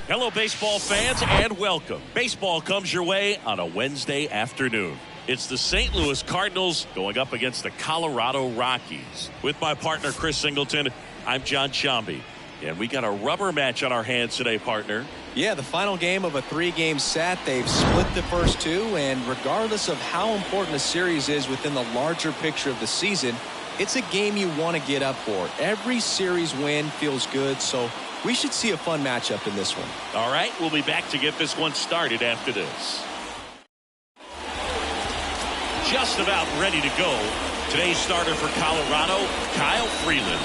Hello, baseball fans, and welcome. Baseball comes your way on a Wednesday afternoon. It's the St. Louis Cardinals going up against the Colorado Rockies. With my partner, Chris Singleton, I'm John Shambi. And we got a rubber match on our hands today, partner. Yeah, the final game of a three-game set. They've split the first two, and regardless of how important a series is within the larger picture of the season, it's a game you want to get up for. Every series win feels good, so we should see a fun matchup in this one. All right, we'll be back to get this one started after this. Just about ready to go. Today's starter for Colorado, Kyle Freeland.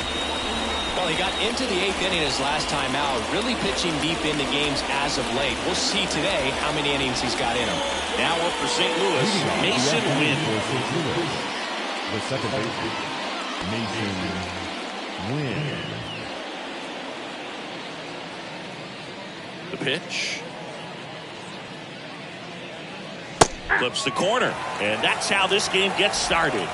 Well, he got into the eighth inning his last time out, really pitching deep into games as of late. We'll see today how many innings he's got in him. Now up for St. Louis, Mason Wynn. The second baseman, Mason Wynn. The pitch. Flips the corner. And that's how this game gets started.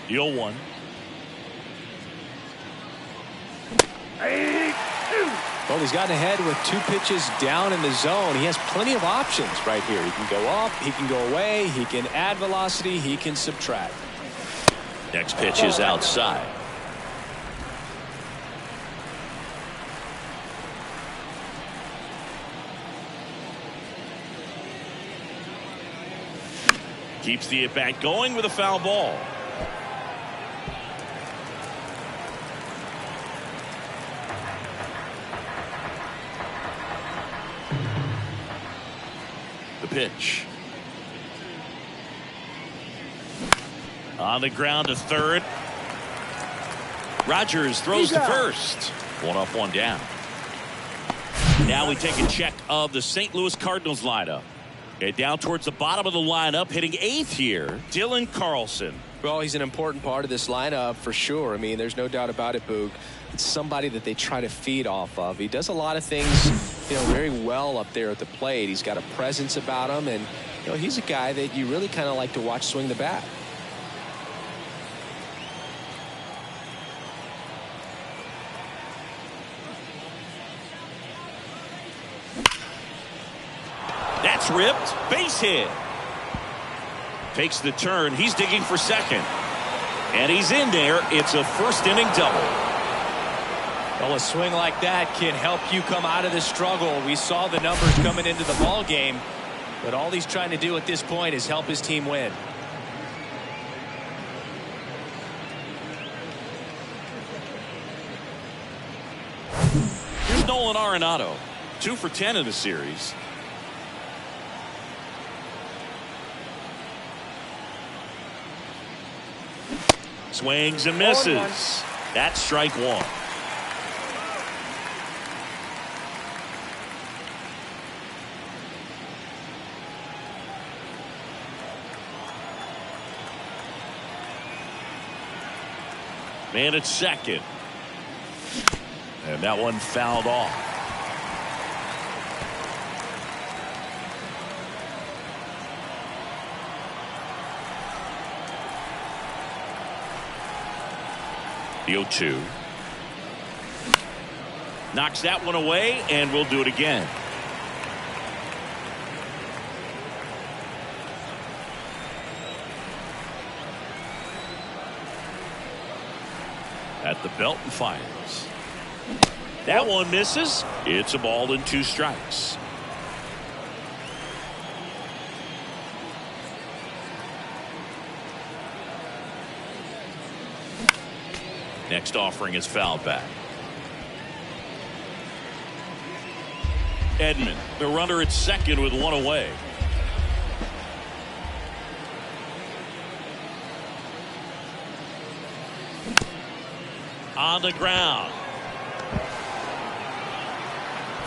The 0-1. Well, he's gotten ahead with two pitches down in the zone. He has plenty of options right here. He can go up, he can go away, he can add velocity, he can subtract. Next pitch is outside. Keeps the at-bat going with a foul ball. The pitch. On the ground to third. Rogers throws to first. One up, one down. Now we take a check of the St. Louis Cardinals lineup. And down towards the bottom of the lineup, hitting eighth here, Dylan Carlson. Well, he's an important part of this lineup for sure. I mean, there's no doubt about it, Boog. It's somebody that they try to feed off of. He does a lot of things, very well up there at the plate. He's got a presence about him, and, he's a guy that you really kind of like to watch swing the bat. That's ripped. Base hit. Takes the turn. He's digging for second. And he's in there. It's a first inning double. Well, a swing like that can help you come out of the struggle. We saw the numbers coming into the ball game, but all he's trying to do at this point is help his team win. Here's Nolan Arenado. 2 for 10 in the series. Swings and misses. That's strike one. Man at second. And that one fouled off. The 0-2. Knocks that one away, and we'll do it again. At the belt and fires. That one misses. It's a ball and 2 strikes. Next offering is fouled back. Edman, the runner at second with one away. On the ground.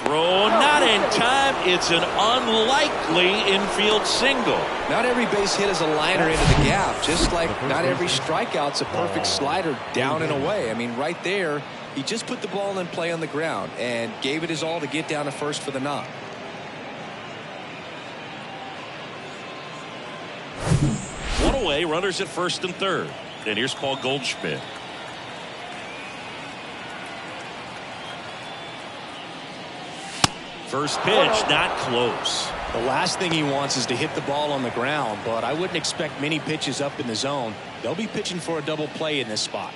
throw, not in time. It's an unlikely infield single. Not every base hit is a liner into the gap, just like not every strikeout's a perfect slider down and away. I mean, right there, he just put the ball in play on the ground and gave it his all to get down to first for the knock. One away, runners at first and third. And here's Paul Goldschmidt. First pitch, not close. The last thing he wants is to hit the ball on the ground, but I wouldn't expect many pitches up in the zone. They'll be pitching for a double play in this spot.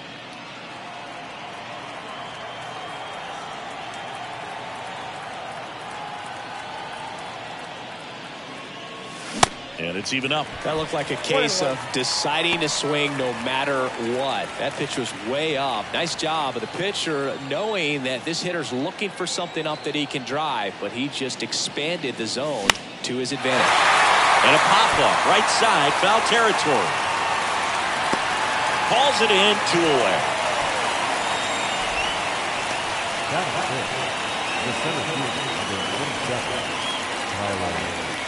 And it's even up. That looked like a case of deciding to swing no matter what. That pitch was way up. Nice job of the pitcher knowing that this hitter's looking for something up that he can drive, but he just expanded the zone to his advantage. And a pop-up, right side, foul territory. Calls it in, 2 away.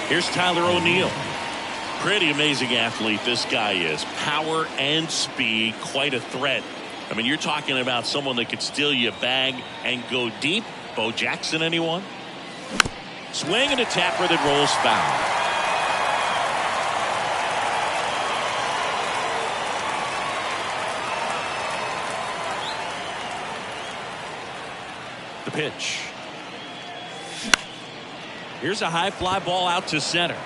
Here's Tyler O'Neill. Pretty amazing athlete this guy is. Power and speed, quite a threat. I mean, you're talking about someone that could steal you a bag and go deep. Bo Jackson, anyone? Swing and a tapper that rolls foul. The pitch. Here's a high fly ball out to center.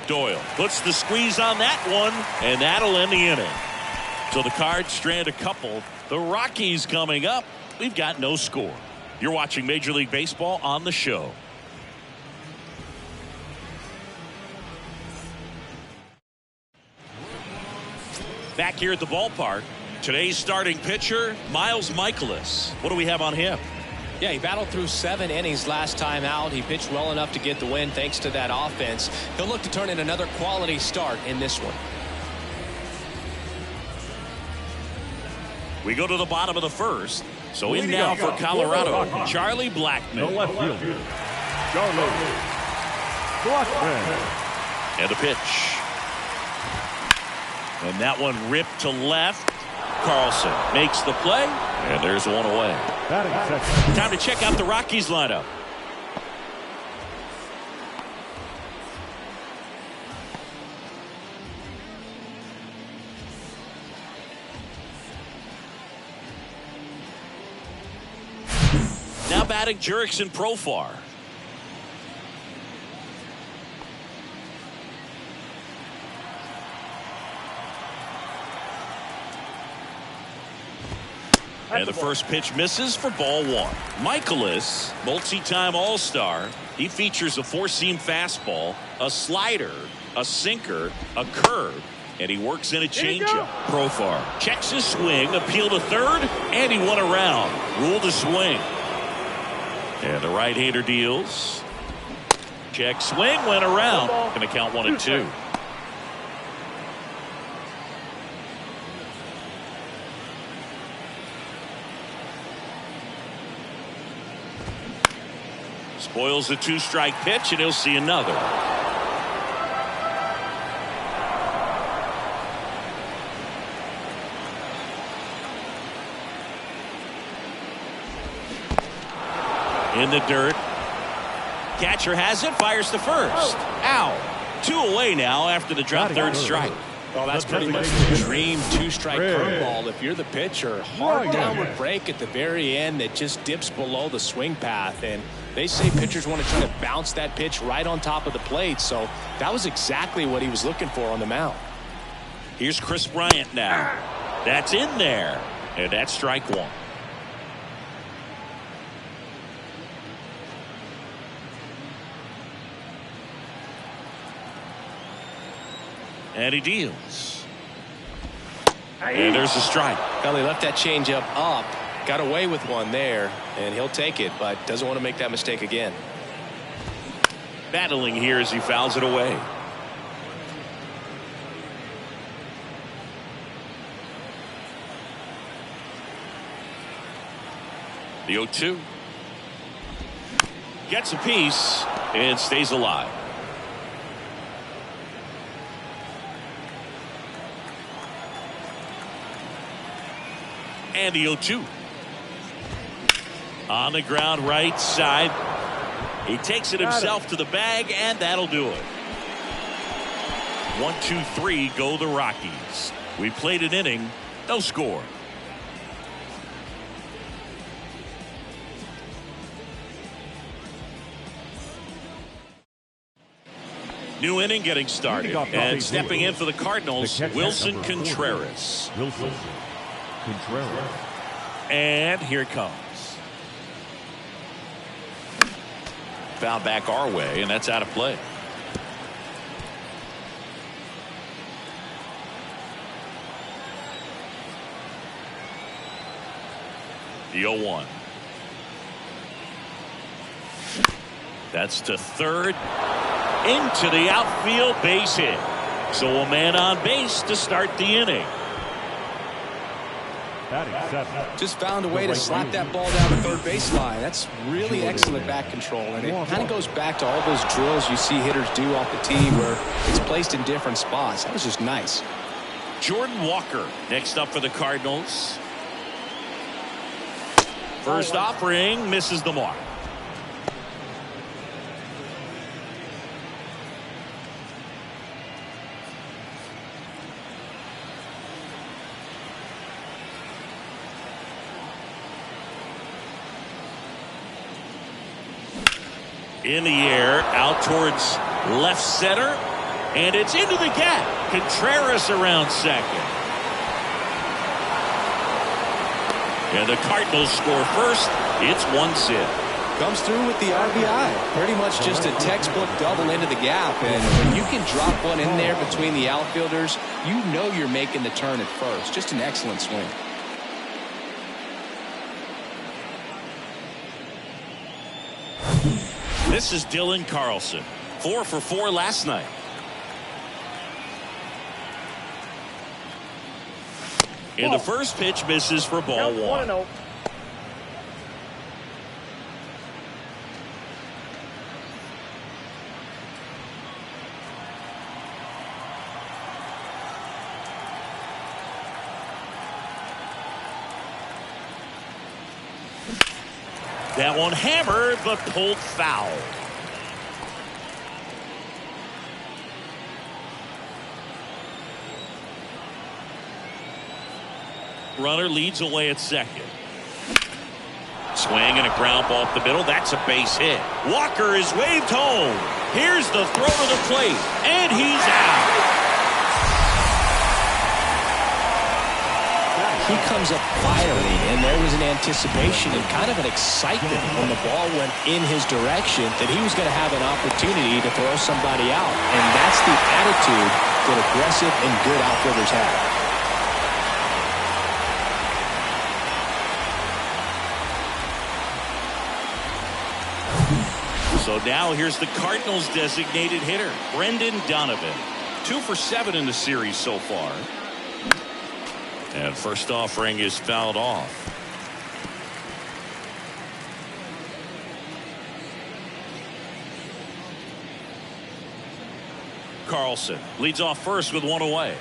Doyle puts the squeeze on that one, and that'll end the inning. So the Cards strand a couple. The Rockies coming up. We've got no score. You're watching Major League Baseball on the show. Back here at the ballpark, today's starting pitcher, Miles Michaelis. What do we have on him? Yeah, he battled through 7 innings last time out. He pitched well enough to get the win thanks to that offense. He'll look to turn in another quality start in this one. We go to the bottom of the first. So in now for Colorado, Charlie Blackmon. No left fielder, Charlie Blackmon. And the pitch. And that one ripped to left. Carlson makes the play, and there's one away. Time to check out the Rockies lineup. Now batting Jurickson Profar. And the first pitch misses for ball 1. Michaelis, multi-time All-Star. He features a 4-seam fastball, a slider, a sinker, a curve, and he works in a changeup. Profar checks his swing, appeal to third, and he won around. Ruled a swing. And the right-hander deals. Check swing, went around. Going to count 1 and 2. Spoils the 2-strike pitch, and he'll see another. In the dirt. Catcher has it, fires to first. Ow. 2 away now after the drop third strike. Well, that's pretty much the dream 2-strike curveball. If you're the pitcher, hard downward break at the very end that just dips below the swing path. And they say pitchers want to try to bounce that pitch right on top of the plate. So that was exactly what he was looking for on the mound. Here's Chris Bryant now. That's in there. And that's strike 1. And he deals. And there's a strike. Well, he left that changeup up, got away with one there, and he'll take it, but doesn't want to make that mistake again. Battling here as he fouls it away. The 0-2. Gets a piece and stays alive. And the 0-2. On the ground right side. He takes it himself to the bag, and that'll do it. 1, 2, 3 go the Rockies. We played an inning, no score. New inning getting started. And stepping in for the Cardinals, Wilson Contreras. And here it comes. Foul back our way, and that's out of play. The 0-1. That's to third. Into the outfield, base hit. So a man on base to start the inning. Just found a way to slap that ball down the third baseline. That's really excellent back control, and it kind of goes back to all those drills you see hitters do off the tee where it's placed in different spots. That was just nice. Jordan Walker next up for the Cardinals. First offering misses the mark. In the air, out towards left center, and it's into the gap. Contreras around second. And the Cardinals score first. It's 1-0. Comes through with the RBI. Pretty much just a textbook double into the gap, and when you can drop one in there between the outfielders, you know you're making the turn at first. Just an excellent swing. This is Dylan Carlson. 4 for 4 last night. And the first pitch misses for ball 1. That one hammered, but pulled foul. Runner leads away at second. Swing and a ground ball up the middle. That's a base hit. Walker is waved home. Here's the throw to the plate, and he's out. He comes up fiery, and there was an anticipation and kind of an excitement when the ball went in his direction that he was going to have an opportunity to throw somebody out. And that's the attitude that aggressive and good outfielders have. So now here's the Cardinals' designated hitter, Brendan Donovan. 2 for 7 in the series so far. And first offering is fouled off. Carlson leads off first with 1 away.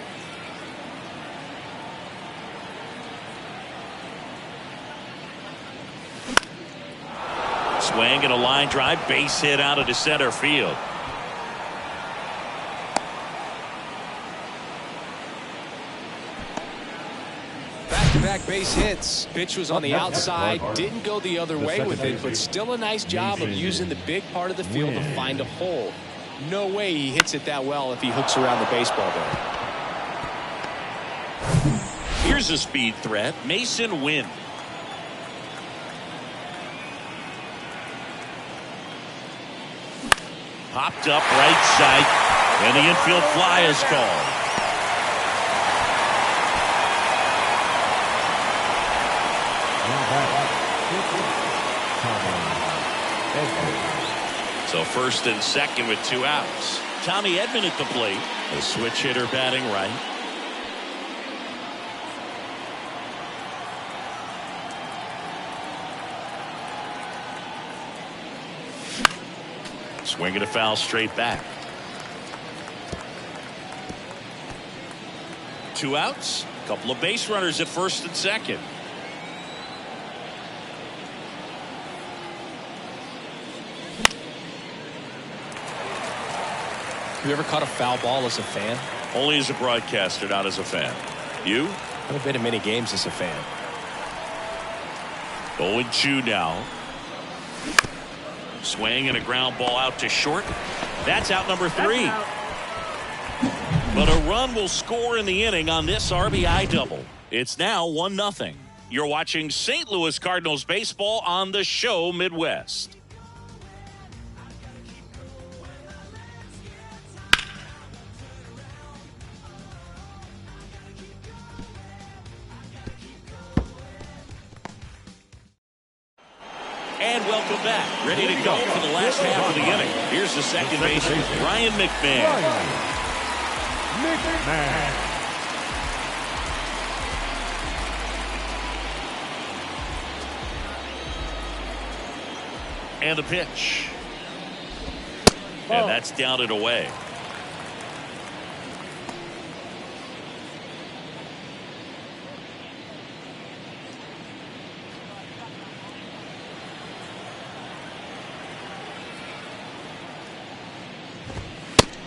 Swing and a line drive, base hit out into center field. Back base hits. Pitch was on the outside, didn't go the other way with it, but still a nice job of using the big part of the field to find a hole. No way he hits it that well if he hooks around the baseball there. Here's a speed threat, Mason Wynn. Popped up right side, and the infield fly is called. So first and second with 2 outs. Tommy Edman at the plate. A switch hitter batting right. Swing and a foul straight back. 2 outs. Couple of base runners at first and second. Have you ever caught a foul ball as a fan? Only as a broadcaster, not as a fan. You? I haven't been to many games as a fan. 0-2 now. Swing and a ground ball out to short. That's out number 3. But a run will score in the inning on this RBI double. It's now 1-0. You're watching St. Louis Cardinals baseball on the show Midwest. And welcome back. Ready to go for the last half of the inning. Here's the second baseman, Ryan McMahon. And the pitch. And that's down and away.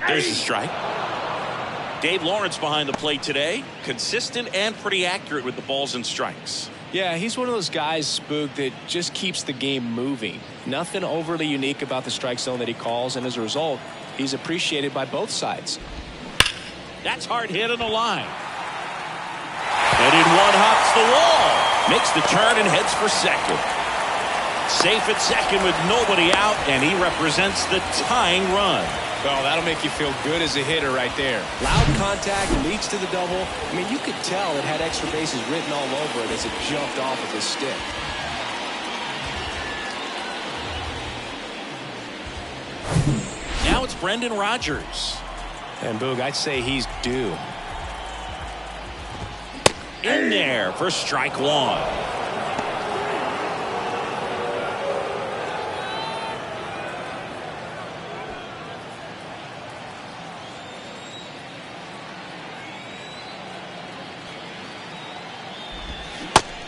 There's a strike. Dave Lawrence behind the plate today. Consistent and pretty accurate with the balls and strikes. Yeah, he's one of those guys, Spook, that just keeps the game moving. Nothing overly unique about the strike zone that he calls, and as a result, he's appreciated by both sides. That's hard hit on the line. And in one hops the wall. Makes the turn and heads for second. Safe at second with nobody out, and he represents the tying run. Well, that'll make you feel good as a hitter right there. Loud contact leads to the double. I mean, you could tell it had extra bases written all over it as it jumped off of his stick. Now it's Brendan Rodgers. And Boog, I'd say he's due. In there for strike one.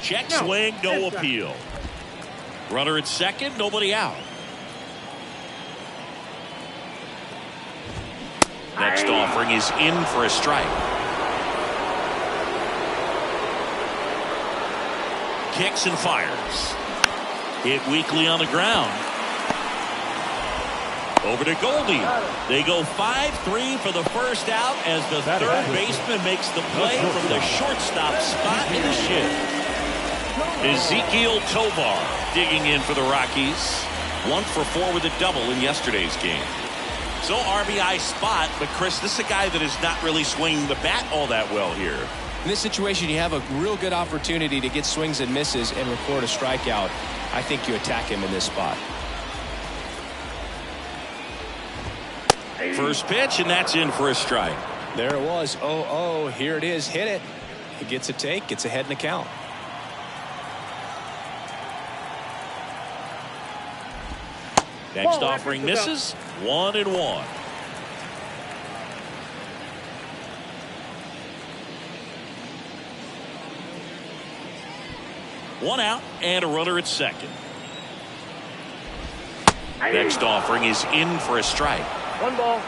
Check swing, no appeal. Runner at second, nobody out. Next offering is in for a strike. Kicks and fires. Hit weakly on the ground. Over to Goldie. They go 5-3 for the first out as the third baseman makes the play from the shortstop spot in the shift. Ezekiel Tovar digging in for the Rockies. 1 for 4 with a double in yesterday's game. So RBI spot, but Chris, this is a guy that is not really swinging the bat all that well here. In this situation, you have a real good opportunity to get swings and misses and record a strikeout. I think you attack him in this spot. First pitch, and that's in for a strike. There it was. 0-0. Here it is. Hit it. He gets a take. Gets ahead in the count. Next offering misses. 1-1. One out and a runner at second. Next offering is in for a strike. 1 ball,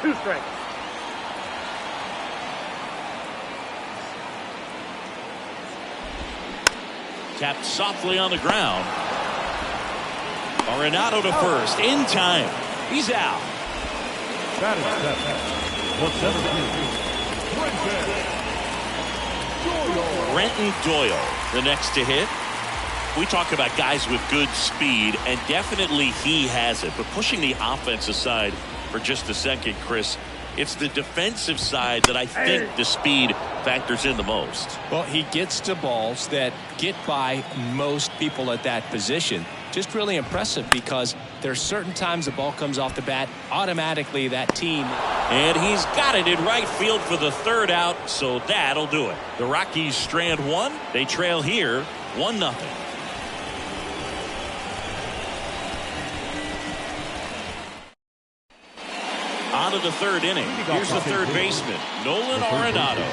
2 strikes. Tapped softly on the ground. Arenado to first in time. He's out. Batting seven. Brenton Doyle, the next to hit. We talk about guys with good speed, and definitely he has it. But pushing the offense aside for just a second, Chris, it's the defensive side that I think the speed factors in the most. Well, he gets to balls that get by most people at that position. Just really impressive because there's certain times the ball comes off the bat, automatically that team. And he's got it in right field for the third out, so that'll do it. The Rockies strand one. They trail here 1-0. On to the third inning. Here's the third baseman, Nolan Arenado.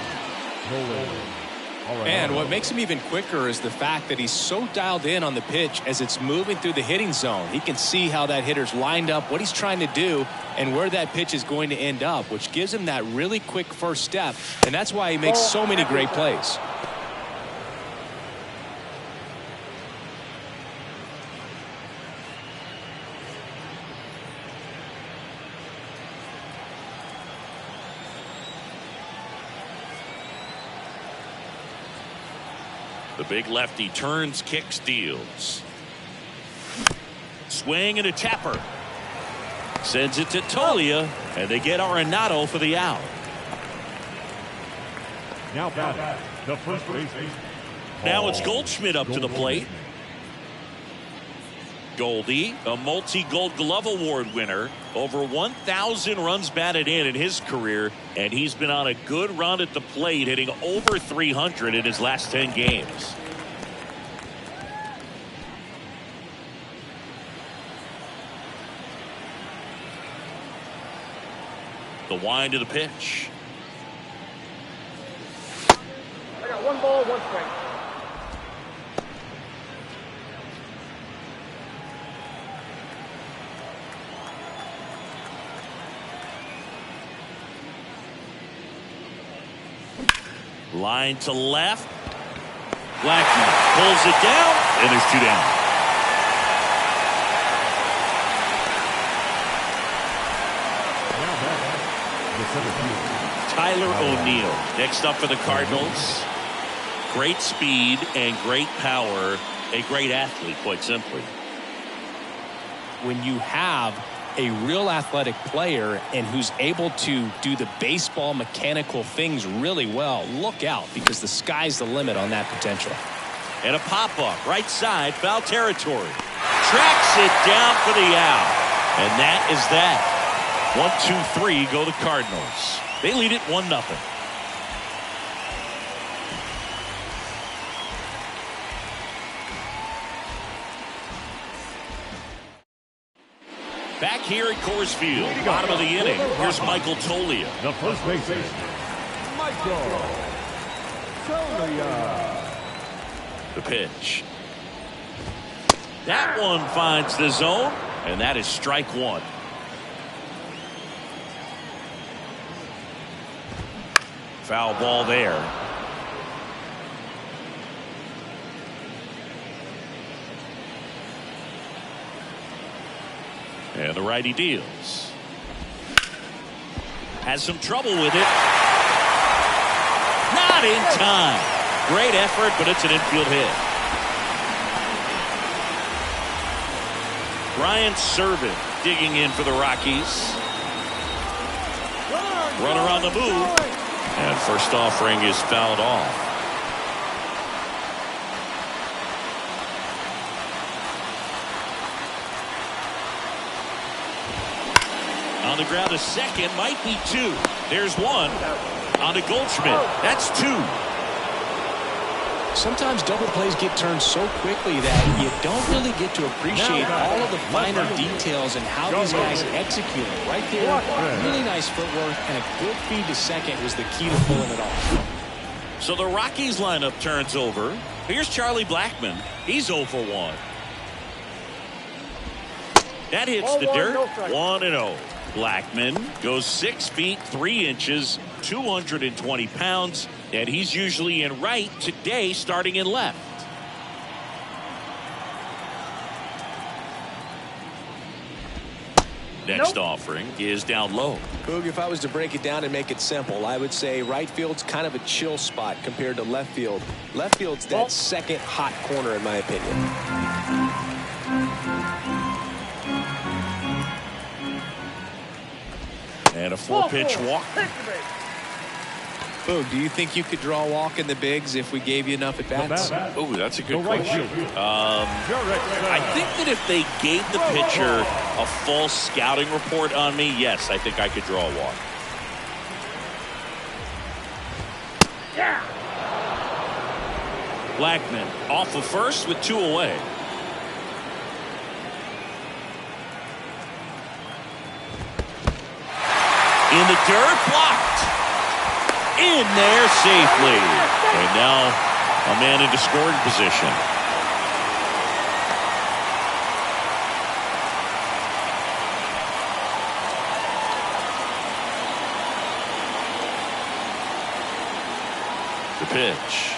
And what makes him even quicker is the fact that he's so dialed in on the pitch as it's moving through the hitting zone. He can see how that hitter's lined up, what he's trying to do, and where that pitch is going to end up, which gives him that really quick first step. And that's why he makes so many great plays. The big lefty turns, kicks, deals. Swing and a tapper. Sends it to Tolia, and they get Arenado for the out. Now batting, the first baseman. Now it's Goldschmidt up to the plate. Goldie, a multi-Gold Glove Award winner, over 1,000 runs batted in his career, and he's been on a good run at the plate, hitting over 300 in his last 10 games. The wind of the pitch. I got 1 ball, 1 strike. Line to left. Blackman pulls it down, and there's 2 down. Tyler O'Neill next up for the Cardinals. Great speed and great power. A great athlete, quite simply. When you have a real athletic player and who's able to do the baseball mechanical things really well, look out, because the sky's the limit on that potential. And a pop-up, right side, foul territory. Tracks it down for the out. And that is that. 1, 2, 3 go the Cardinals. They lead it 1-0. Back here at Coors Field, bottom of the inning, here's Michael Tolia. The first baseman, Michael Tolia. The pitch. That one finds the zone, and that is strike 1. Foul ball there. And the righty deals. Has some trouble with it. Not in time. Great effort, but it's an infield hit. Brian Serven digging in for the Rockies. Runner on the move. And first offering is fouled off. On the ground, a second, might be 2. There's 1. On to Goldschmidt. That's 2. Sometimes double plays get turned so quickly that you don't really get to appreciate all of the finer details and how these guys execute it. Right there, really nice footwork, and a good feed to second was the key to pulling it off. So the Rockies lineup turns over. Here's Charlie Blackman. He's 0 for 1. That hits the dirt. 1-0. Blackman goes 6 feet 3 inches, 220 pounds, and he's usually in right, today starting in left. Next offering is down low. Boog, if I was to break it down and make it simple, I would say right field's kind of a chill spot compared to left field. Left field's that second hot corner, in my opinion. And a 4-pitch walk. Boog, do you think you could draw a walk in the bigs if we gave you enough at bats? Oh, that's a good question. I think that if they gave the pitcher a full scouting report on me, yes, I think I could draw a walk. Yeah. Blackman off of first with 2 away. In the dirt, blocked. In there safely. And now a man into scoring position. The pitch.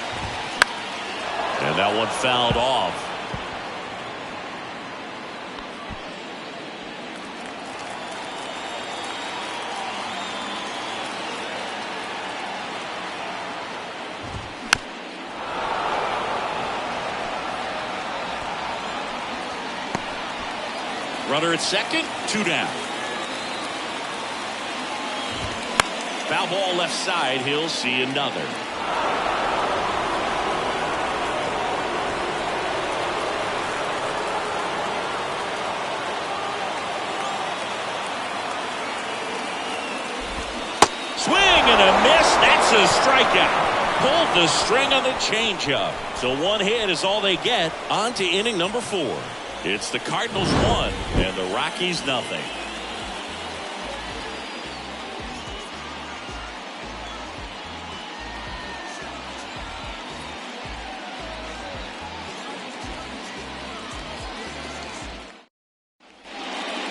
And that one fouled off. Runner at second, 2 down. Foul ball left side, he'll see another. Swing and a miss. That's a strikeout. Pulled the string on the changeup. So 1 hit is all they get. On to inning number 4. It's the Cardinals 1 and the Rockies nothing.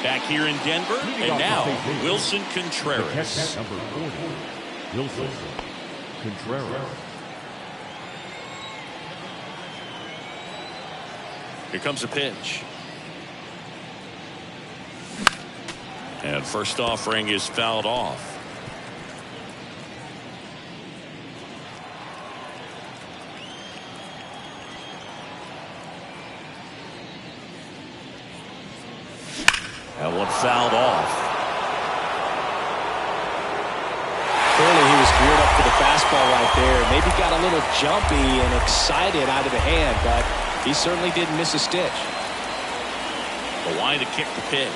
Back here in Denver, and now Wilson Contreras. Number 40, Wilson Contreras. Here comes a pitch. And first offering is fouled off. That one fouled off. Clearly he was geared up for the fastball right there. Maybe got a little jumpy and excited out of the hand, but he certainly didn't miss a stitch. The line to kick the pitch.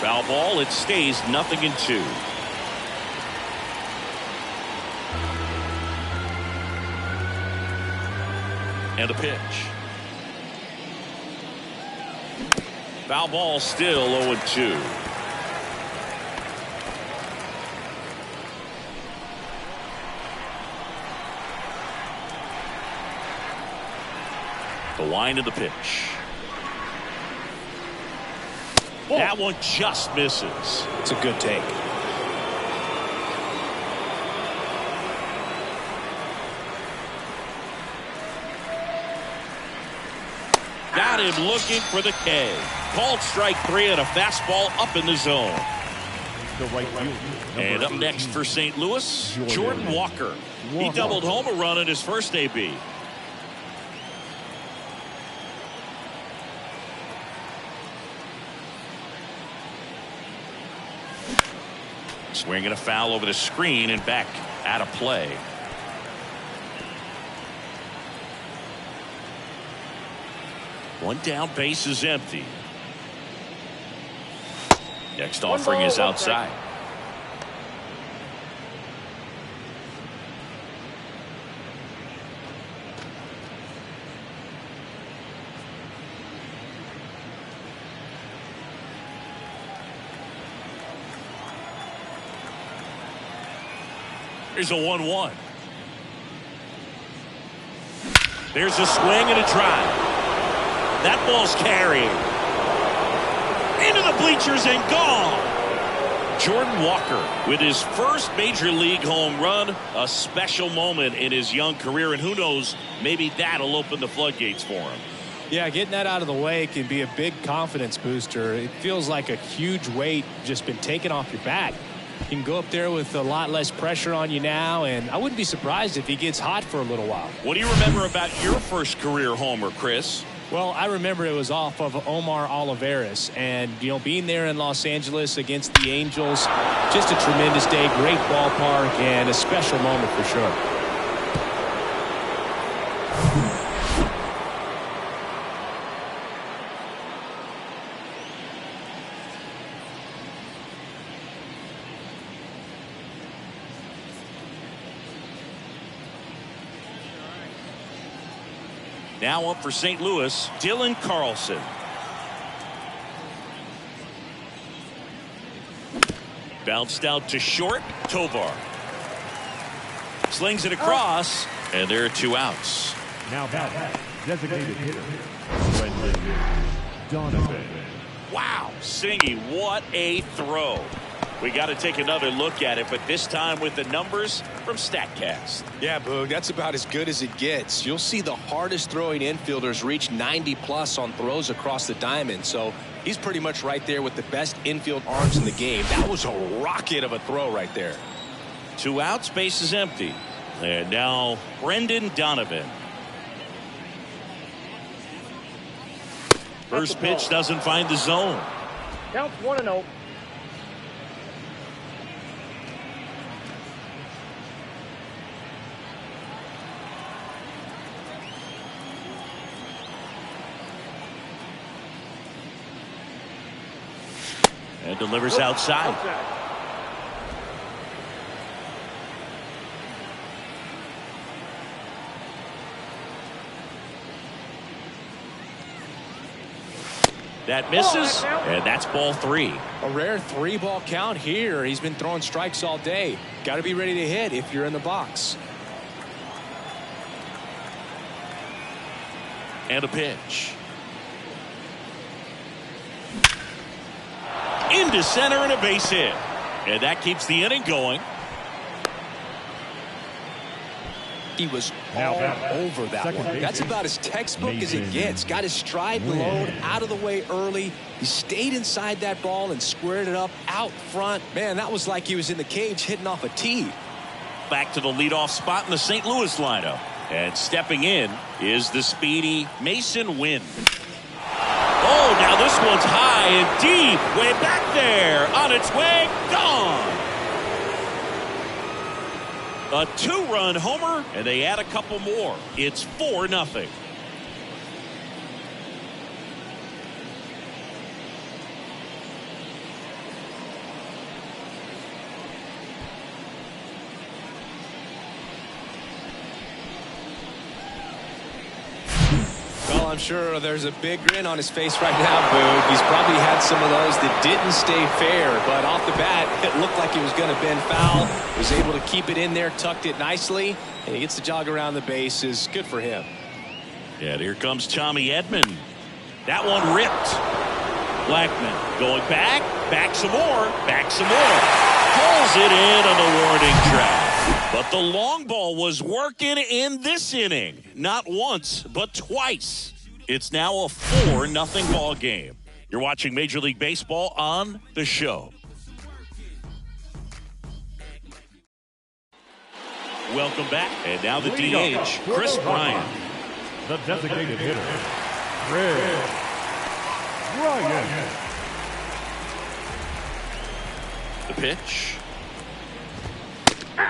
Foul ball, it stays 0-2. And a pitch. Foul ball, still 0-2. The line of the pitch. That one just misses. It's a good take. Got him looking for the K. Called strike 3 and a fastball up in the zone. The right field. And up next for St. Louis, Jordan Walker. He doubled home a run in his first AB. Swinging a foul over the screen and back out of play. One down, base is empty. Next offering is outside. Here's a 1-1. There's a swing and a drive. That ball's carried into the bleachers and gone. Jordan Walker with his first major league home run, a special moment in his young career, and who knows, maybe that'll open the floodgates for him. Yeah, getting that out of the way can be a big confidence booster. It feels like a huge weight just been taken off your back. You can go up there with a lot less pressure on you now, and I wouldn't be surprised if he gets hot for a little while. What do you remember about your first career homer, Chris? Well, I remember it was off of Omar Olivares, and being there in Los Angeles against the Angels, just a tremendous day, great ballpark, and a special moment for sure. Now up for St. Louis, Dylan Carlson. Bounced out to short. Tovar slings it across, and there are 2 outs. Now back, designated hitter, Brendan Donovan. Wow, Singy, what a throw. We got to take another look at it, but this time with the numbers from StatCast. Yeah, Boog, that's about as good as it gets. You'll see the hardest throwing infielders reach 90+ on throws across the diamond, so he's pretty much right there with the best infield arms in the game. That was a rocket of a throw right there. 2 outs, base is empty. And now Brendan Donovan. First pitch doesn't find the zone. Counts 1-0. And delivers outside. That misses, and that's ball 3. A rare 3-ball count here. He's been throwing strikes all day. Got to be ready to hit if you're in the box. And a pitch. Into center and a base hit. And that keeps the inning going. He was all over that one. That's about as textbook as it gets. Got his stride and load out of the way early. He stayed inside that ball and squared it up out front. Man, that was like he was in the cage hitting off a tee. Back to the leadoff spot in the St. Louis lineup. And stepping in is the speedy Mason Wynn. Oh, now this one's high and deep. Way back there. On its way. Gone. A 2-run homer, and they add a couple more. It's 4-0. Well, I'm sure there's a big grin on his face right now, Boog. He's probably had some of those that didn't stay fair, but off the bat, it looked like he was going to bend foul. Was able to keep it in there, tucked it nicely, and he gets the jog around the bases. Good for him. Yeah, here comes Tommy Edman. That one ripped. Blackman going back some more, pulls it in on the warning track. But the long ball was working in this inning. Not once, but twice. It's now a 4-0 ball game. You're watching Major League Baseball on The Show. Welcome back. And now the DH, Chris Bryant. The designated hitter, Chris Bryant. The pitch.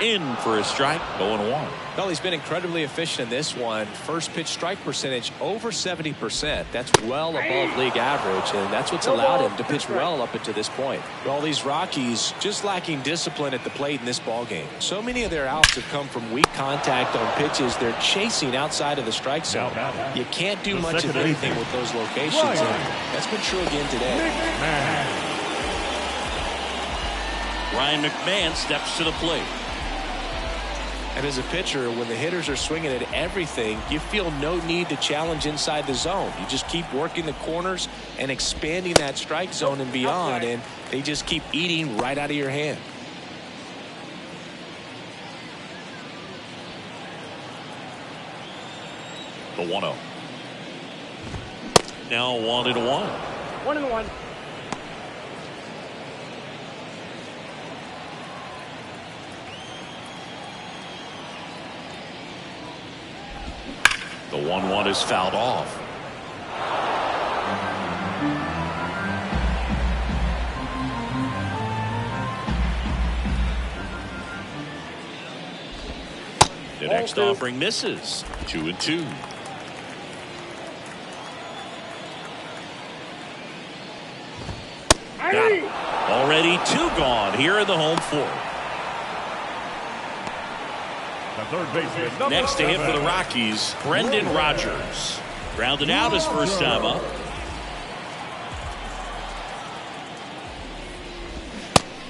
In for a strike, 0-1. Well, he's been incredibly efficient in this one. First pitch strike percentage over 70%. That's well above league average, and that's what's allowed him to pitch well up until this point. Well, these Rockies just lacking discipline at the plate in this ballgame. So many of their outs have come from weak contact on pitches they're chasing outside of the strike zone. You can't do much of anything with those locations, and that's been true again today. Ryan McMahon steps to the plate. And as a pitcher, when the hitters are swinging at everything, you feel no need to challenge inside the zone. You just keep working the corners and expanding that strike zone and beyond, and they just keep eating right out of your hand. The 1-0. Now 1-1. 1-1. The 1-1 is fouled off. The next offering misses. 2-2. Got it. Already 2 gone here in the home fourth. Next to hit for the Rockies, Brendan Rodgers. Grounded out his first time up.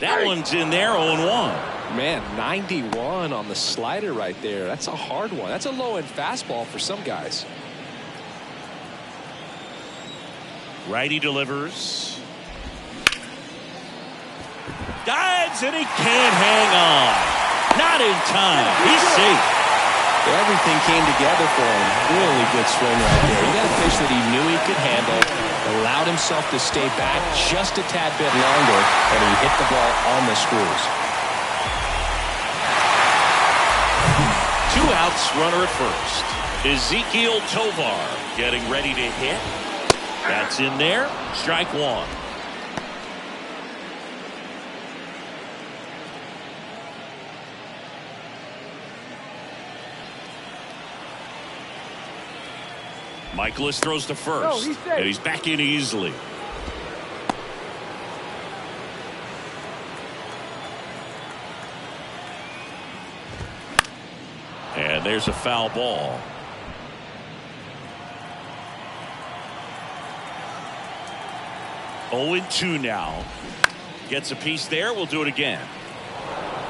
That one's in there, 0-1. Man, 91 on the slider right there. That's a hard one. That's a low-end fastball for some guys. Righty delivers. Dives, and he can't hang on. Not in time. He's safe. Everything came together for him. Really good swing right there. He got a pitch that he knew he could handle, allowed himself to stay back just a tad bit longer, and he hit the ball on the screws. 2 outs, runner at first. Ezekiel Tovar getting ready to hit. That's in there. Strike 1. Michaelis throws to first, and he's back in easily. And there's a foul ball. Oh, 0-2 now. Gets a piece there. We'll do it again.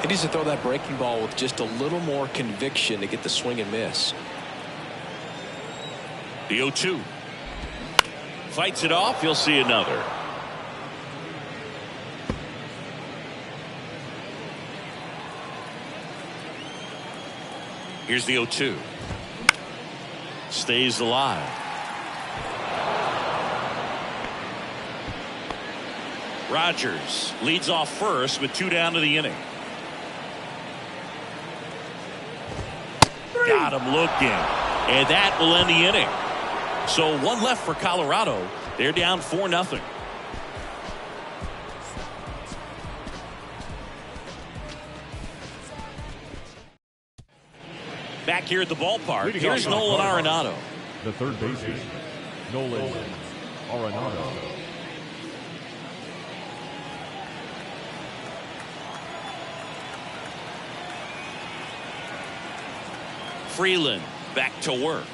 He needs to throw that breaking ball with just a little more conviction to get the swing and miss. The 0-2. Fights it off. You'll see another. Here's the 0-2. Stays alive. Rogers leads off first with 2 down to the inning. Got him looking. And that will end the inning. So 1 left for Colorado. They're down 4-0. Back here at the ballpark, here's Nolan Arenado. The third baseman, Nolan Arenado. Freeland back to work.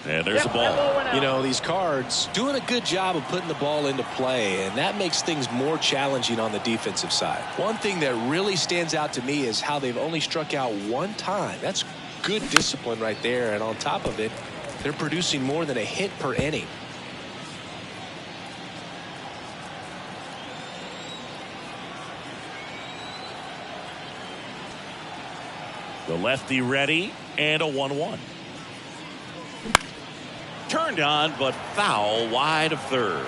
And there's a ball. You know, these Cards doing a good job of putting the ball into play, and that makes things more challenging on the defensive side. One thing that really stands out to me is how they've only struck out 1 time. That's good discipline right there, and on top of it, they're producing more than a hit per inning. The lefty ready, and a 1-1. Turned on, but foul wide of third.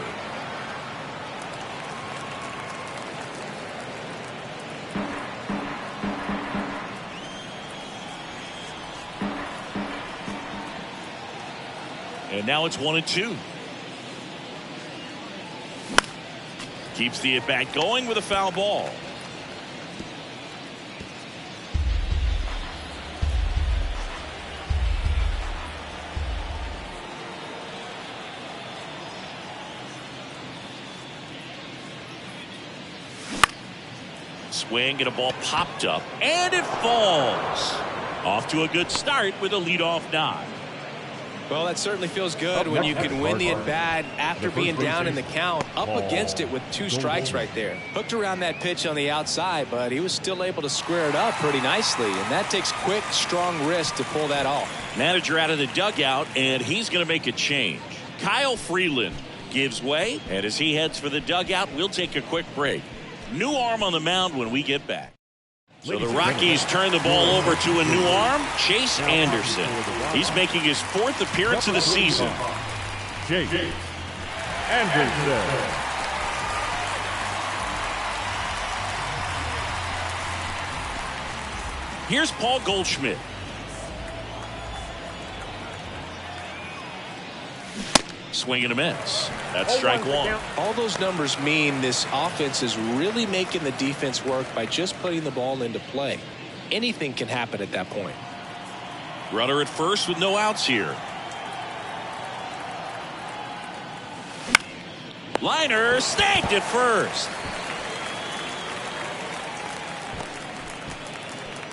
And now it's 1-2. Keeps the at-bat going with a foul ball. Swing and a ball popped up, and it falls. Off to a good start with a leadoff nod. Well, that certainly feels good when you can win the at-bat after being down in the count, up against it with 2 strikes right there. Hooked around that pitch on the outside, but he was still able to square it up pretty nicely, and that takes quick, strong wrist to pull that off. Manager out of the dugout, and he's going to make a change. Kyle Freeland gives way, and as he heads for the dugout, we'll take a quick break. New arm on the mound when we get back. So the Rockies turn the ball over to a new arm, Chase Anderson. He's making his 4th appearance of the season. Chase Anderson. Here's Paul Goldschmidt. Swing and a miss. That's strike 1. All those numbers mean this offense is really making the defense work by just putting the ball into play. Anything can happen at that point. Runner at first with no outs here. Liner snagged at first.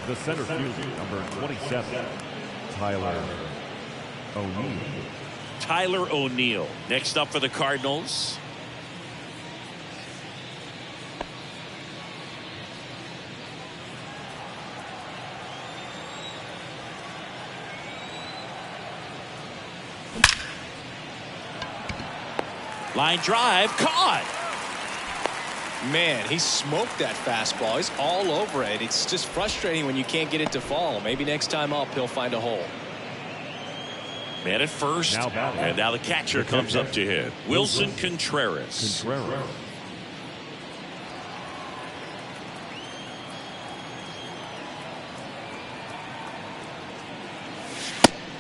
The center fielder, number 27, Tyler O'Neill. Tyler O'Neill next up for the Cardinals. Line drive, caught. Man, he smoked that fastball. He's all over it. It's just frustrating when you can't get it to fall. Maybe next time up he'll find a hole. Man at first, and now the catcher comes up to hit. Wilson Contreras.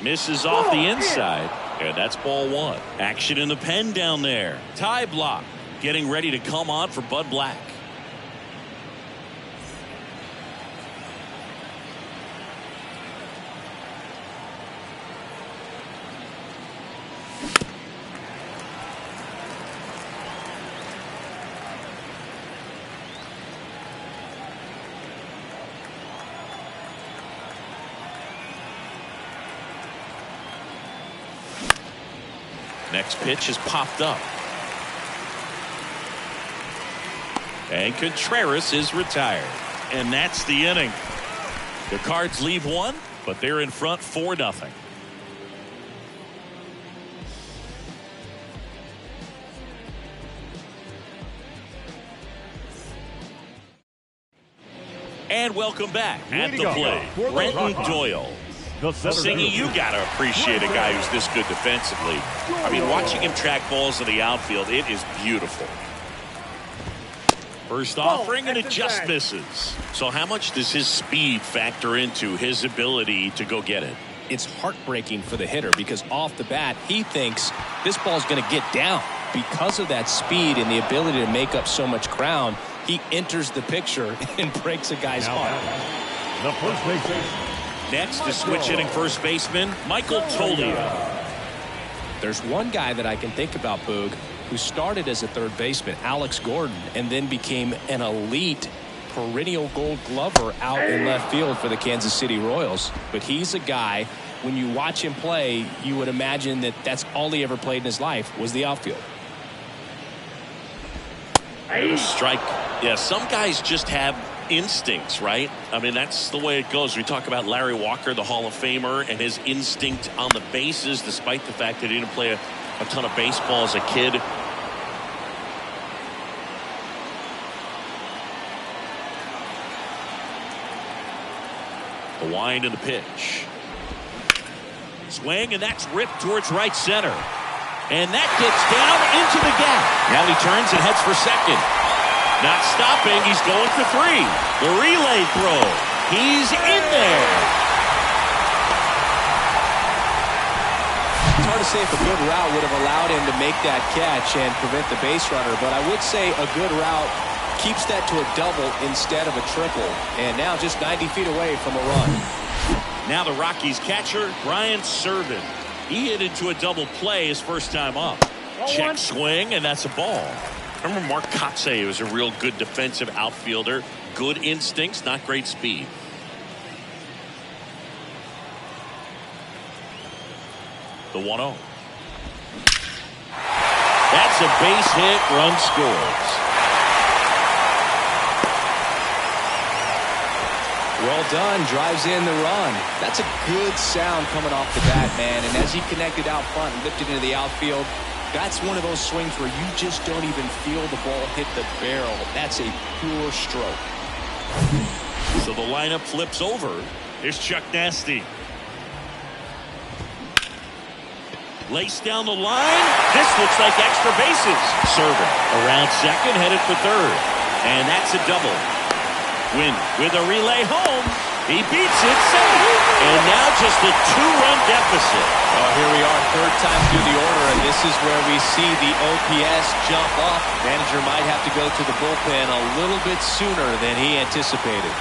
Misses off the inside, and that's ball one. Action in the pen down there. Tie block. Getting ready to come on for Bud Black. Next pitch is popped up. And Contreras is retired. And that's the inning. The Cards leave one, but they're in front 4-0. And welcome back at the plate, Brenton Doyle. Singy, you got to appreciate a guy who's this good defensively. I mean, watching him track balls in the outfield, it is beautiful. First offering, and it just misses. So how much does his speed factor into his ability to go get it? It's heartbreaking for the hitter because off the bat, he thinks this ball's going to get down. Because of that speed and the ability to make up so much ground, he enters the picture and breaks a guy's heart. The first baseman. Next is switch hitting first baseman Michael Toglia. There's one guy that I can think about, Boog, who started as a third baseman, Alex Gordon, and then became an elite perennial Gold Glover out in left field for the Kansas City Royals. But he's a guy, when you watch him play, you would imagine that that's all he ever played in his life was the outfield. Strike. Yeah, some guys just have instincts, right? I mean, that's the way it goes. We talk about Larry Walker, the Hall of Famer, and his instinct on the bases, despite the fact that he didn't play a ton of baseball as a kid. The wind and the pitch. Swing, and that's ripped towards right center. And that gets down into the gap. Now he turns and heads for second. Not stopping. He's going for three. The relay throw. He's in there. It's hard to say if a good route would have allowed him to make that catch and prevent the base runner, but I would say a good route keeps that to a double instead of a triple. And now just 90 feet away from a run. Now the Rockies catcher, Brian Serven. He hit into a double play his first time up. Check swing, and that's a ball. Remember Mark Kotsay was a real good defensive outfielder. Good instincts, not great speed. The 1-0. That's a base hit. Run scores. Well done. Drives in the run. That's a good sound coming off the bat, man. And as he connected out front and lifted into the outfield, that's one of those swings where you just don't even feel the ball hit the barrel. That's a pure stroke. So the lineup flips over. Here's Chuck Nasty. Laced down the line. This looks like extra bases. Serving around second, headed for third. And that's a double. Win with a relay home. He beats it, safe. And now just a two-run deficit. Well, here we are, third time through the order, and this is where we see the OPS jump up. Manager might have to go to the bullpen a little bit sooner than he anticipated.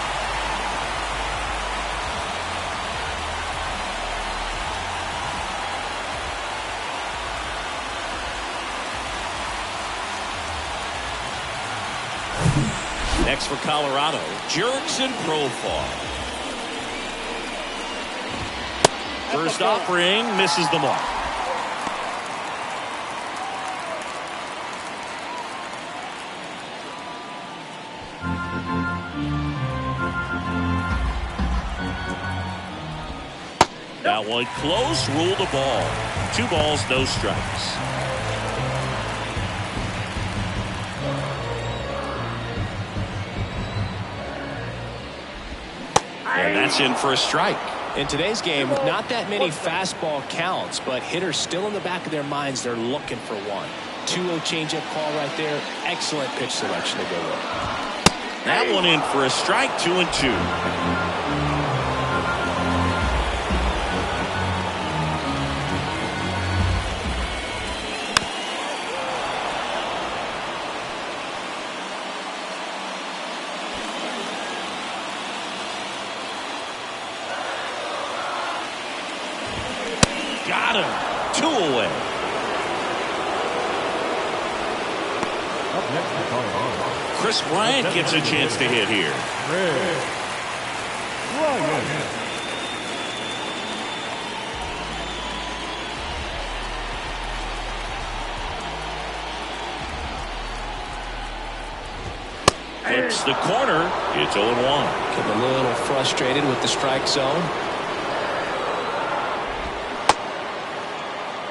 Next for Colorado, Jurickson Profar. First offering misses the mark. Now one close. Rule the ball. 2 balls, no strikes. And that's in for a strike. In today's game, not that many fastball counts, but hitters still in the back of their minds, they're looking for one. 2-0 changeup call right there. Excellent pitch selection to go with. That one in for a strike, 2-2. Got him. 2 away. Up next, the Colorado. Chris Bryant gets a chance to hit here. Hits the corner. It's 0-1. Getting a little frustrated with the strike zone.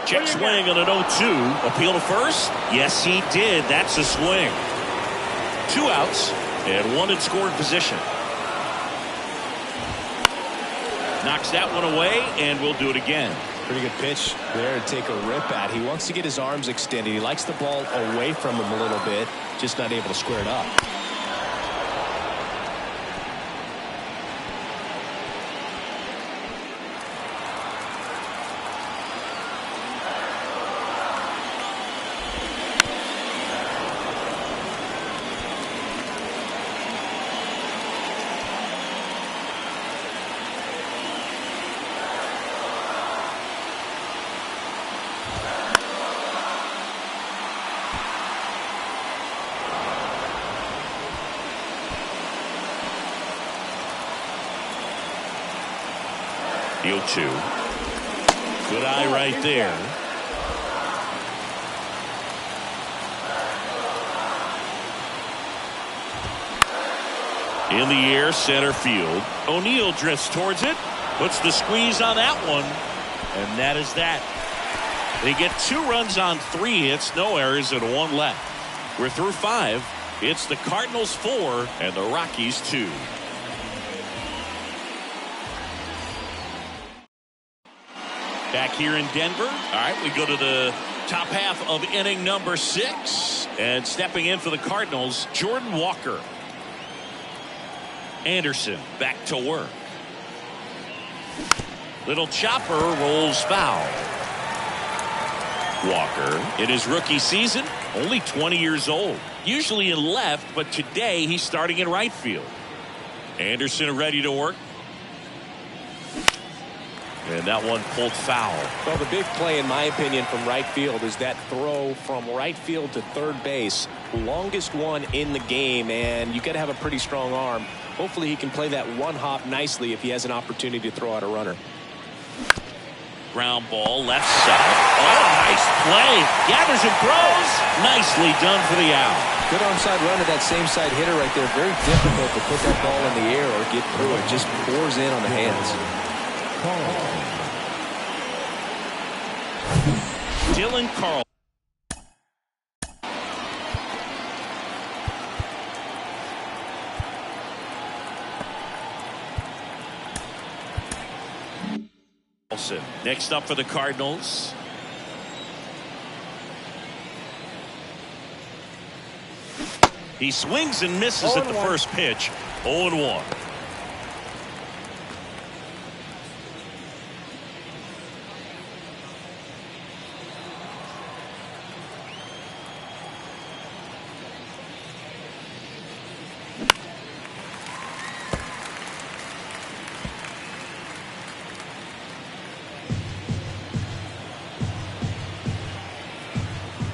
Check swing on an 0-2. Appeal to first? Yes, he did. That's a swing. 2 outs and 1 in scoring position. Knocks that one away, and we'll do it again. Pretty good pitch there to take a rip at. He wants to get his arms extended. He likes the ball away from him a little bit, just not able to square it up. The 0-2. Good eye right there. In the air, center field. O'Neill drifts towards it. Puts the squeeze on that one. And that is that. They get 2 runs on 3 hits, no errors, and 1 left. We're through 5. It's the Cardinals 4 and the Rockies 2. Back here in Denver. All right, we go to the top half of inning number 6. And stepping in for the Cardinals, Jordan Walker. Anderson back to work. Little chopper rolls foul. Walker, in his rookie season, only 20 years old. Usually in left, but today he's starting in right field. Anderson ready to work. And that one pulled foul. Well, the big play, in my opinion, from right field is that throw from right field to third base. Longest one in the game, and you got to have a pretty strong arm. Hopefully he can play that one hop nicely if he has an opportunity to throw out a runner. Ground ball left side. Oh, nice play. Gathers and throws. Nicely done for the out. Good onside run to that same side hitter right there. Very difficult to put that ball in the air or get through it. Just pours in on the hands. Dylan Carl. Next up for the Cardinals. He swings and misses at the first pitch. 0-1.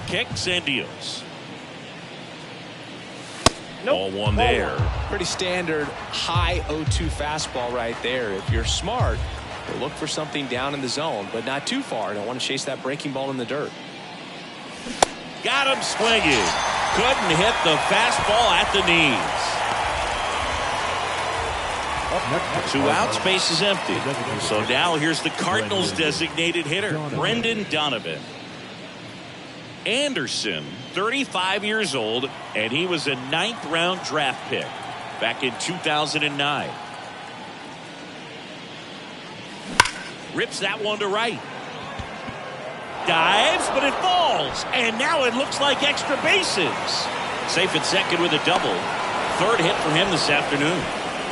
Kicks and deals. Nope. Ball one there. Pretty standard high 0-2 fastball right there. If you're smart, you'll look for something down in the zone, but not too far. Don't want to chase that breaking ball in the dirt. Got him swinging. Couldn't hit the fastball at the knees. Two outs, base is empty. So now here's the Cardinals' designated hitter, Brendan Donovan. Anderson, 35 years old, and he was a 9th-round draft pick back in 2009. Rips that one to right. Dives, but it falls. And now it looks like extra bases. Safe at second with a double. 3rd hit for him this afternoon.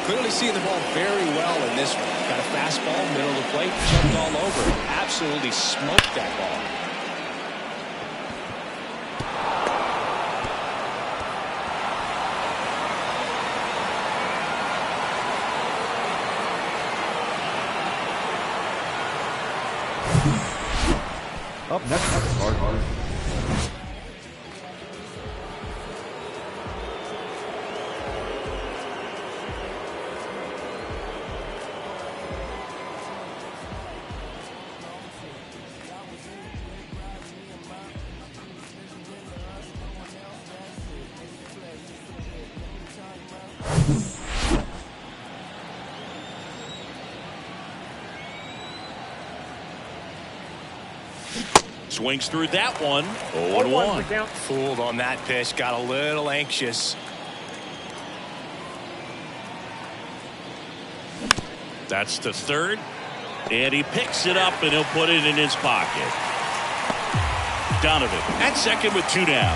Clearly seeing the ball very well in this one. Got a fastball, middle of the plate, jumped all over it. Absolutely smoked that ball. Up next, Cardinals. Swings through that one. 0-1. Fooled on that pitch. Got a little anxious. That's to 3rd. And he picks it up and he'll put it in his pocket. Donovan at second with 2 down.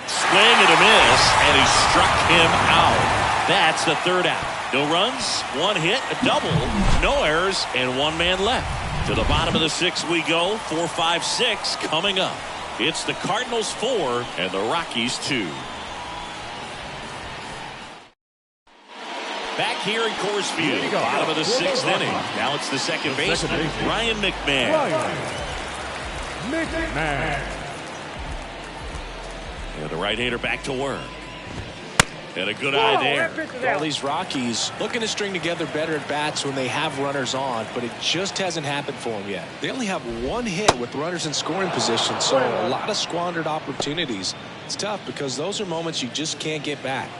Swing and a miss, and he struck him out. That's the 3rd out. No runs, 1 hit, a double, no errors, and 1 man left. To the bottom of the 6th we go. 4-5-6 coming up. It's the Cardinals 4 and the Rockies 2. Back here in Coors Field, bottom of the 6th inning. Now it's the second baseman, Ryan McMahon. And the right-hander back to work. And a good eye there. Well, these Rockies looking to string together better at bats when they have runners on, but it just hasn't happened for them yet. They only have 1 hit with runners in scoring position, so a lot of squandered opportunities. It's tough because those are moments you just can't get back.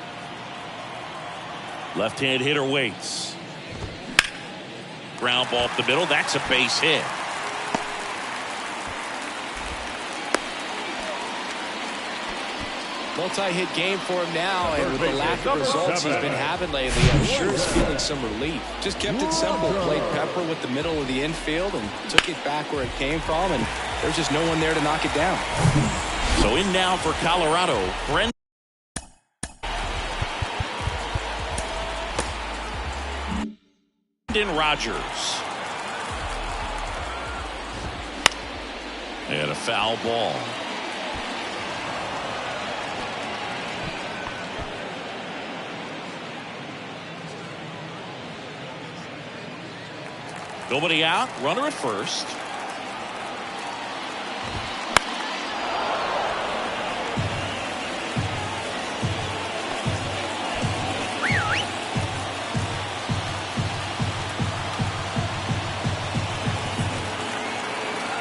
Left-hand hitter waits. Ground ball up the middle. That's a base hit. Multi-hit game for him now, and with the lack of results he's been having lately, I'm sure he's feeling some relief. Just kept it simple, played pepper with the middle of the infield and took it back where it came from, and there's just no one there to knock it down. So in now for Colorado, Brendan Rodgers. And a foul ball. Nobody out, runner at first.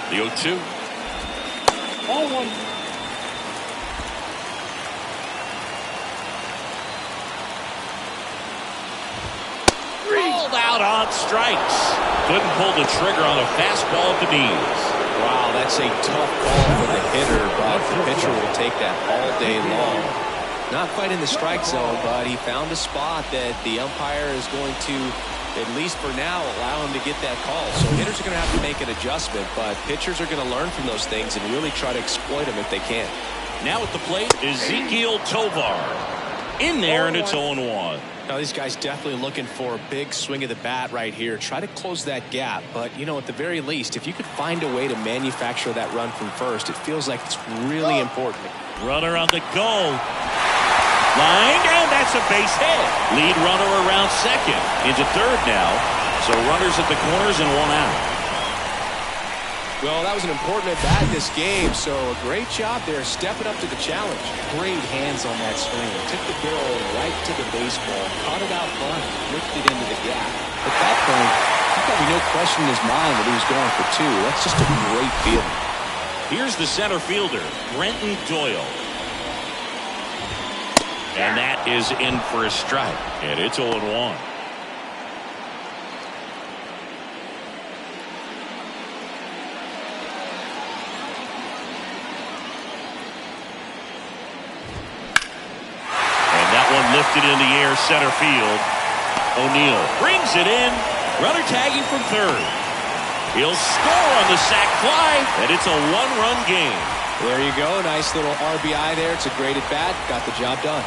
The 0-2. 0-1. Rolled out on strikes. Couldn't pull the trigger on a fastball at the knees. Wow, that's a tough call for the hitter, but the pitcher will take that all day long. Not quite in the strike zone, but he found a spot that the umpire is going to, at least for now, allow him to get that call. So hitters are going to have to make an adjustment, but pitchers are going to learn from those things and really try to exploit them if they can. Now at the plate, Ezequiel Tovar. In there, and it's 0-1. Now, these guys definitely looking for a big swing of the bat right here. Try to close that gap. But, you know, at the very least, if you could find a way to manufacture that run from first, it feels like it's really important. Runner on the go. Line, and that's a base hit. Lead runner around second. Into third now. So runners at the corners and 1 out. Well, that was an important at-bat this game, so a great job there stepping up to the challenge. Great hands on that swing. Took the barrel right to the baseball, caught it out front, whipped it into the gap. At that point, there's probably no question in his mind that he was going for 2. That's just a great feeling. Here's the center fielder, Brenton Doyle. And that is in for a strike. And it's 0-1. And that one lifted in the air, center field. O'Neill brings it in. Runner tagging from third. He'll score on the sac fly, and it's a one-run game. There you go. Nice little RBI there. It's a great at bat. Got the job done.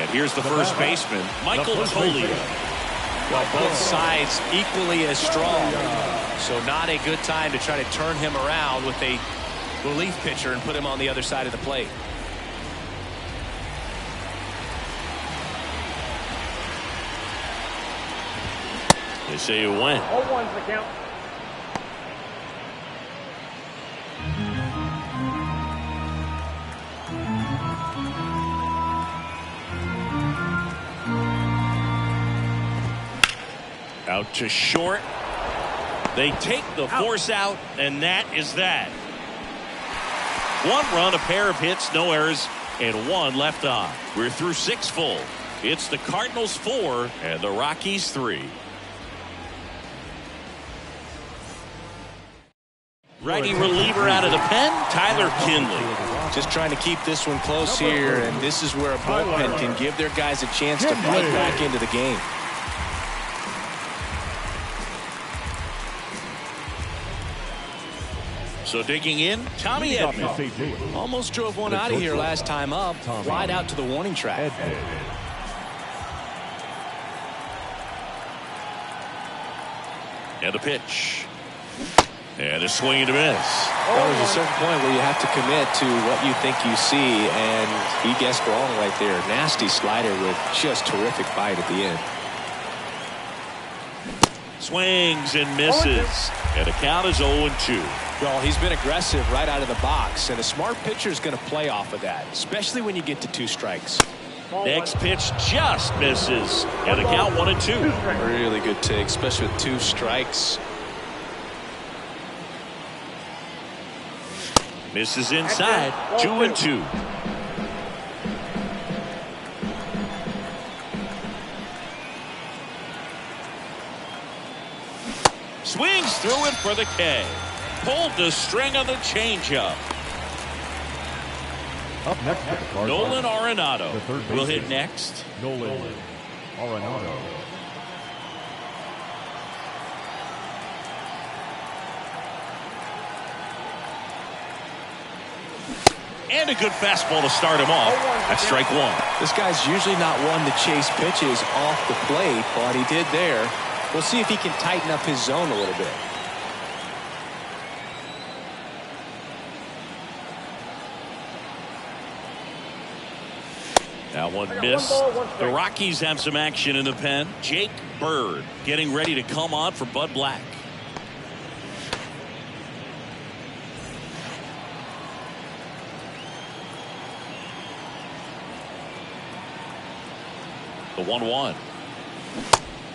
And here's the first baseman, Michael Toglia. Well, both sides equally as strong. So not a good time to try to turn him around with a relief pitcher and put him on the other side of the plate. They say you win. 0-1's the count. Out to short. They take the force out, and that is that. 1 run, a pair of hits, no errors, and 1 left on. We're through 6 full. It's the Cardinals 4 and the Rockies 3. Righty reliever out of the pen, Tyler Kinley. Just trying to keep this one close here, and this is where a bullpen can give their guys a chance to bite back into the game. So digging in, Tommy Edman. Almost drove one out of here last time up, wide out to the warning track. And a pitch. And a swing and a miss. Well, there's a certain point where you have to commit to what you think you see, and he guessed wrong right there. Nasty slider with just terrific bite at the end. Swings and misses. And the count is 0-2. Well, he's been aggressive right out of the box, and a smart pitcher is going to play off of that, especially when you get to 2 strikes. Next pitch just misses. And the count 1-2. Really good take, especially with 2 strikes. Misses inside. 2-2. Swings through it for the K. Pulled the string on the changeup. Up next, Nolan Arenado will hit next. Nolan Arenado. And a good fastball to start him off. That's strike 1. This guy's usually not one to chase pitches off the plate, but he did there. We'll see if he can tighten up his zone a little bit. That one missed. The Rockies have some action in the pen. Jake Bird getting ready to come on for Bud Black. The 1-1.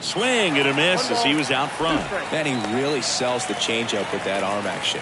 Swing and a miss as he was out front. Man, he really sells the changeup with that arm action.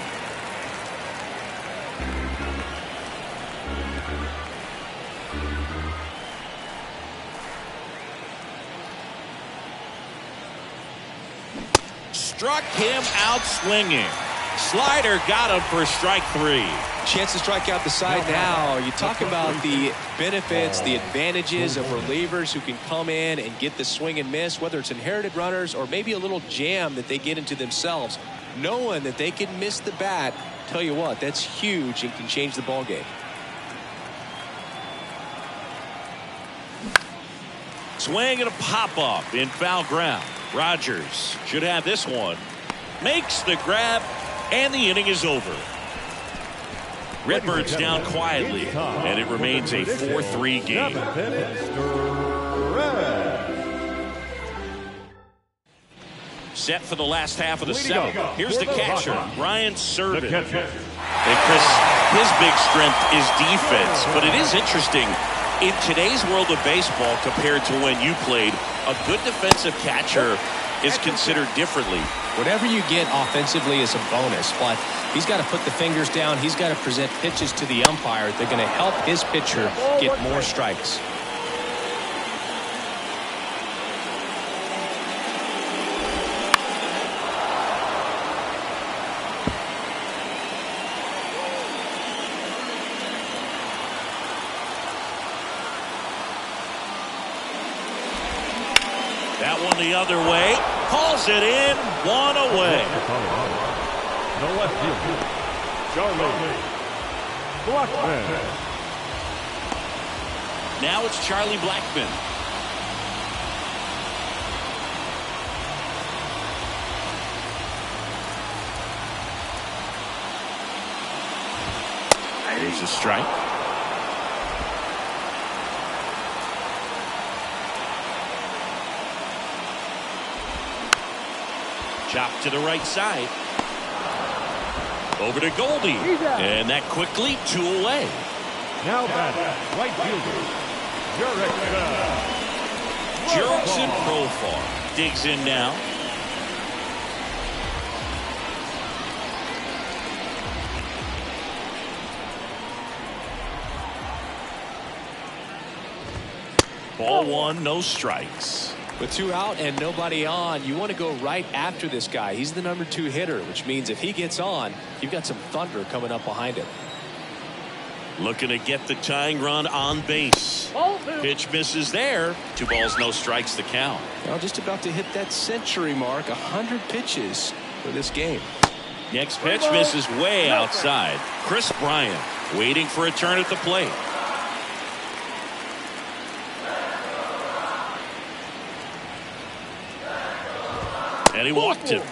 Struck him out swinging. Slider got him for strike 3. Chance to strike out the side now. You talk about the benefits, the advantages of relievers who can come in and get the swing and miss, whether it's inherited runners or maybe a little jam that they get into themselves. Knowing that they can miss the bat, tell you what, that's huge and can change the ball game. Swing and a pop-up in foul ground. Rogers should have this one. Makes the grab, and the inning is over. Redbirds down quietly, and it remains a 4-3 game. Set for the last half of the 7th. Here's the catcher, Ryan Serven. And Chris, his big strength is defense, but it is interesting. In today's world of baseball compared to when you played, a good defensive catcher is considered differently. Whatever you get offensively is a bonus, but he's got to put the fingers down. He's got to present pitches to the umpire. They're going to help his pitcher get more strikes. That one the other way. Calls it in. 1 away. The left fielder, Charlie Blackman. Now it's Charlie Blackmon. There's a strike. Chop to the right side. Over to Goldie. And that quickly 2 away. Now batting, right fielder, Jurickson Profar digs in now. Ball 1, no strikes. With 2 out and nobody on, you want to go right after this guy. He's the number 2 hitter, which means if he gets on, you've got some thunder coming up behind him. Looking to get the tying run on base. Pitch misses there. 2 balls, no strikes to count. Now just about to hit that century mark. 100 pitches for this game. Next pitch misses way outside. Chris Bryant waiting for a turn at the plate. And he walked him.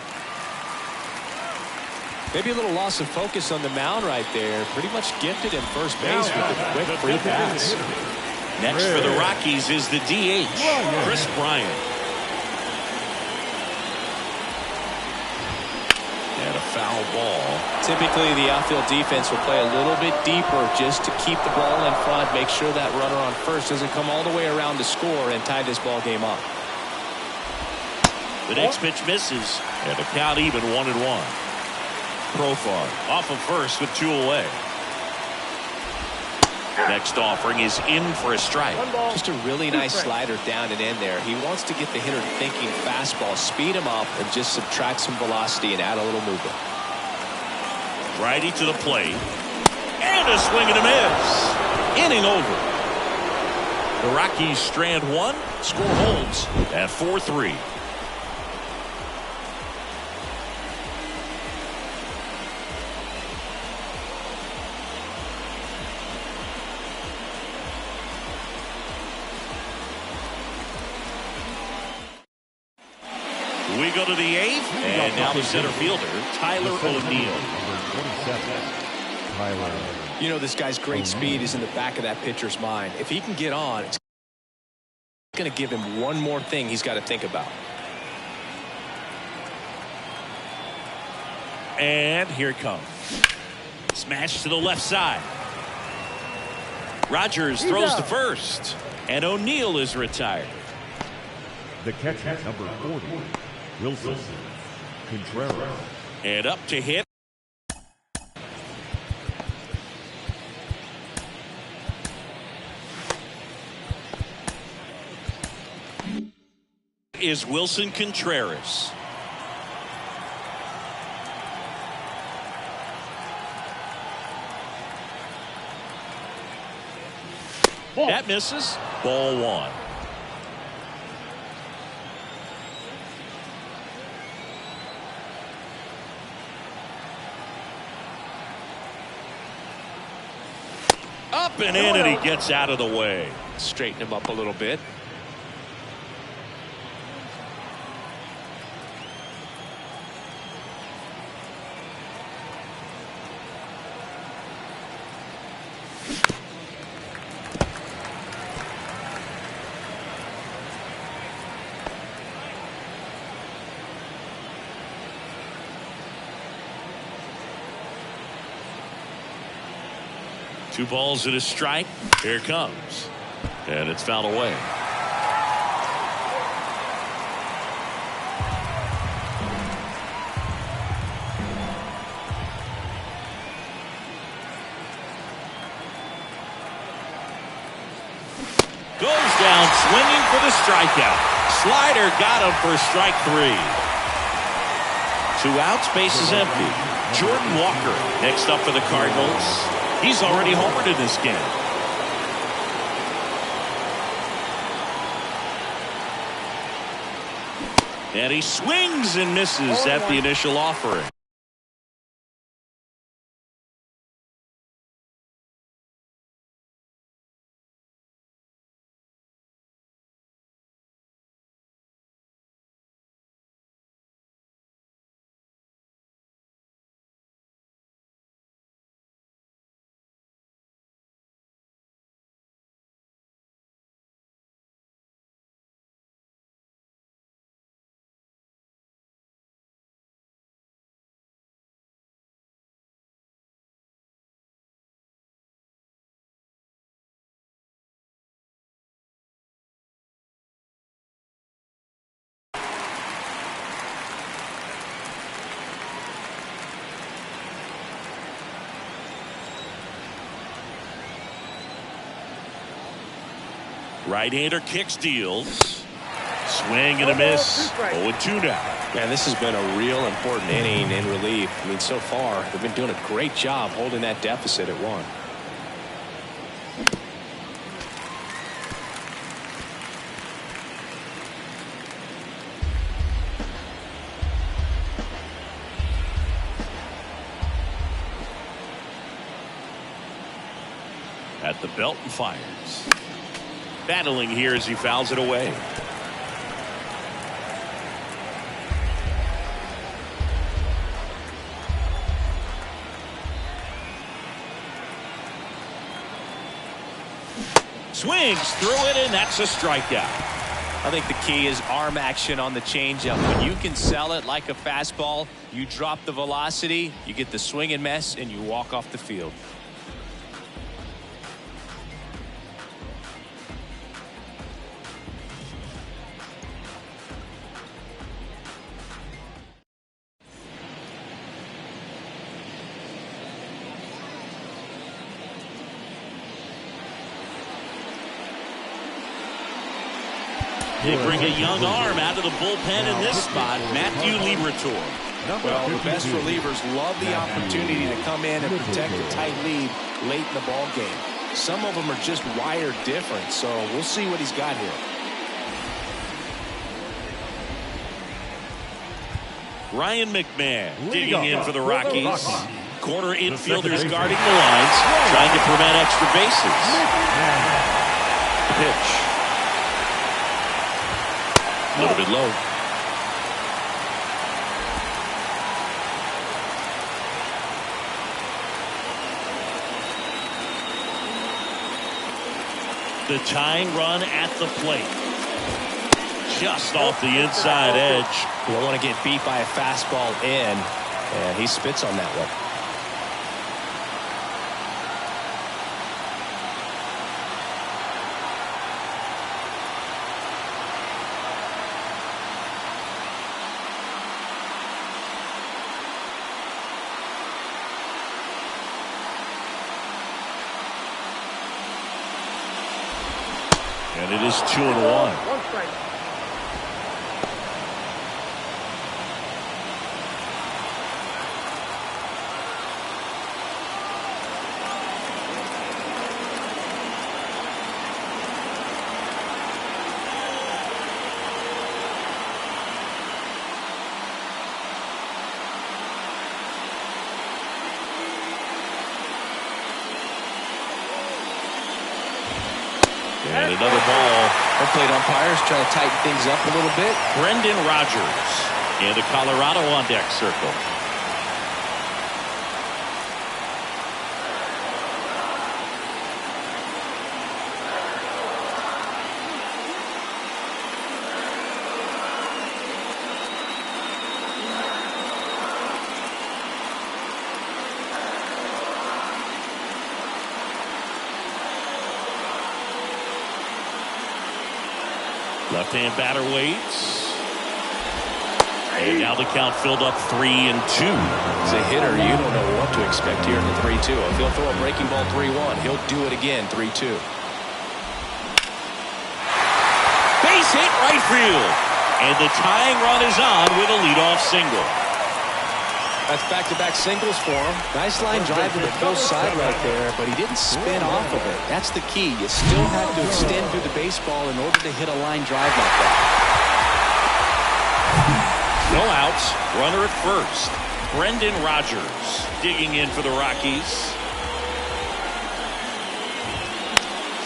Maybe a little loss of focus on the mound right there. Pretty much gifted him first base with a quick free pass. Next for the Rockies is the DH, Chris Bryant. And a foul ball. Typically, the outfield defense will play a little bit deeper just to keep the ball in front, make sure that runner on first doesn't come all the way around to score and tie this ball game up. The next pitch misses, and the count even 1-1. Profar off of first with 2 away. Next offering is in for a strike. Just a really nice slider down and in there. He wants to get the hitter thinking fastball, speed him up, and just subtract some velocity and add a little movement. Righty to the plate. And a swing and a miss. Inning over. The Rockies strand 1. Score holds at 4-3. We go to the 8th, and now the center fielder, Tyler O'Neill. You know, this guy's great speed is in the back of that pitcher's mind. If he can get on, it's going to give him one more thing he's got to think about. And here it comes. Smash to the left side. Rogers throws to first, and O'Neill is retired. The catcher, number 40, Wilson Contreras. And up to hit. Is Wilson Contreras. That misses. Ball 1. Up and in, and he gets out of the way. Straighten him up a little bit. Two balls and a strike. Here it comes. And it's fouled away. Goes down swinging for the strikeout. Slider got him for strike 3. 2 outs, base is empty. Jordan Walker next up for the Cardinals. He's already homered in this game. And he swings and misses at the initial offering. Right-hander kicks, deals. Swing and a miss. 0-2 now. Man, this has been a real important inning in relief. I mean, so far, they've been doing a great job holding that deficit at 1. At the belt and fires. Battling here as he fouls it away. Swings through it, and that's a strikeout. I think the key is arm action on the changeup. When you can sell it like a fastball, you drop the velocity, you get the swing and miss, and you walk off the field. They bring a young arm out of the bullpen in this spot, Matthew Liberatore. Well, the best relievers love the opportunity to come in and protect a tight lead late in the ball game. Some of them are just wired different, so we'll see what he's got here. Ryan McMahon digging in for the Rockies. Corner infielders guarding the lines, trying to prevent extra bases. Pitch. A little bit low. The tying run at the plate. Just off the inside edge. You don't want to get beat by a fastball in, and he spits on that one. And it is 2-1. 1 strike. And another ball. Our plate umpires trying to tighten things up a little bit. Brendan Rodgers into Colorado on deck circle. Left-hand batter waits. And now the count filled up 3-2. As a hitter, you don't know what to expect here in the 3-2. If he'll throw a breaking ball 3-1, he'll do it again 3-2. Base hit right field. And the tying run is on with a leadoff single. That's back-to-back singles for him. Nice line drive to the full side right there, but he didn't spin off of it. That's the key. You still have to extend through the baseball in order to hit a line drive like that. No outs. Runner at first. Brendan Rodgers digging in for the Rockies.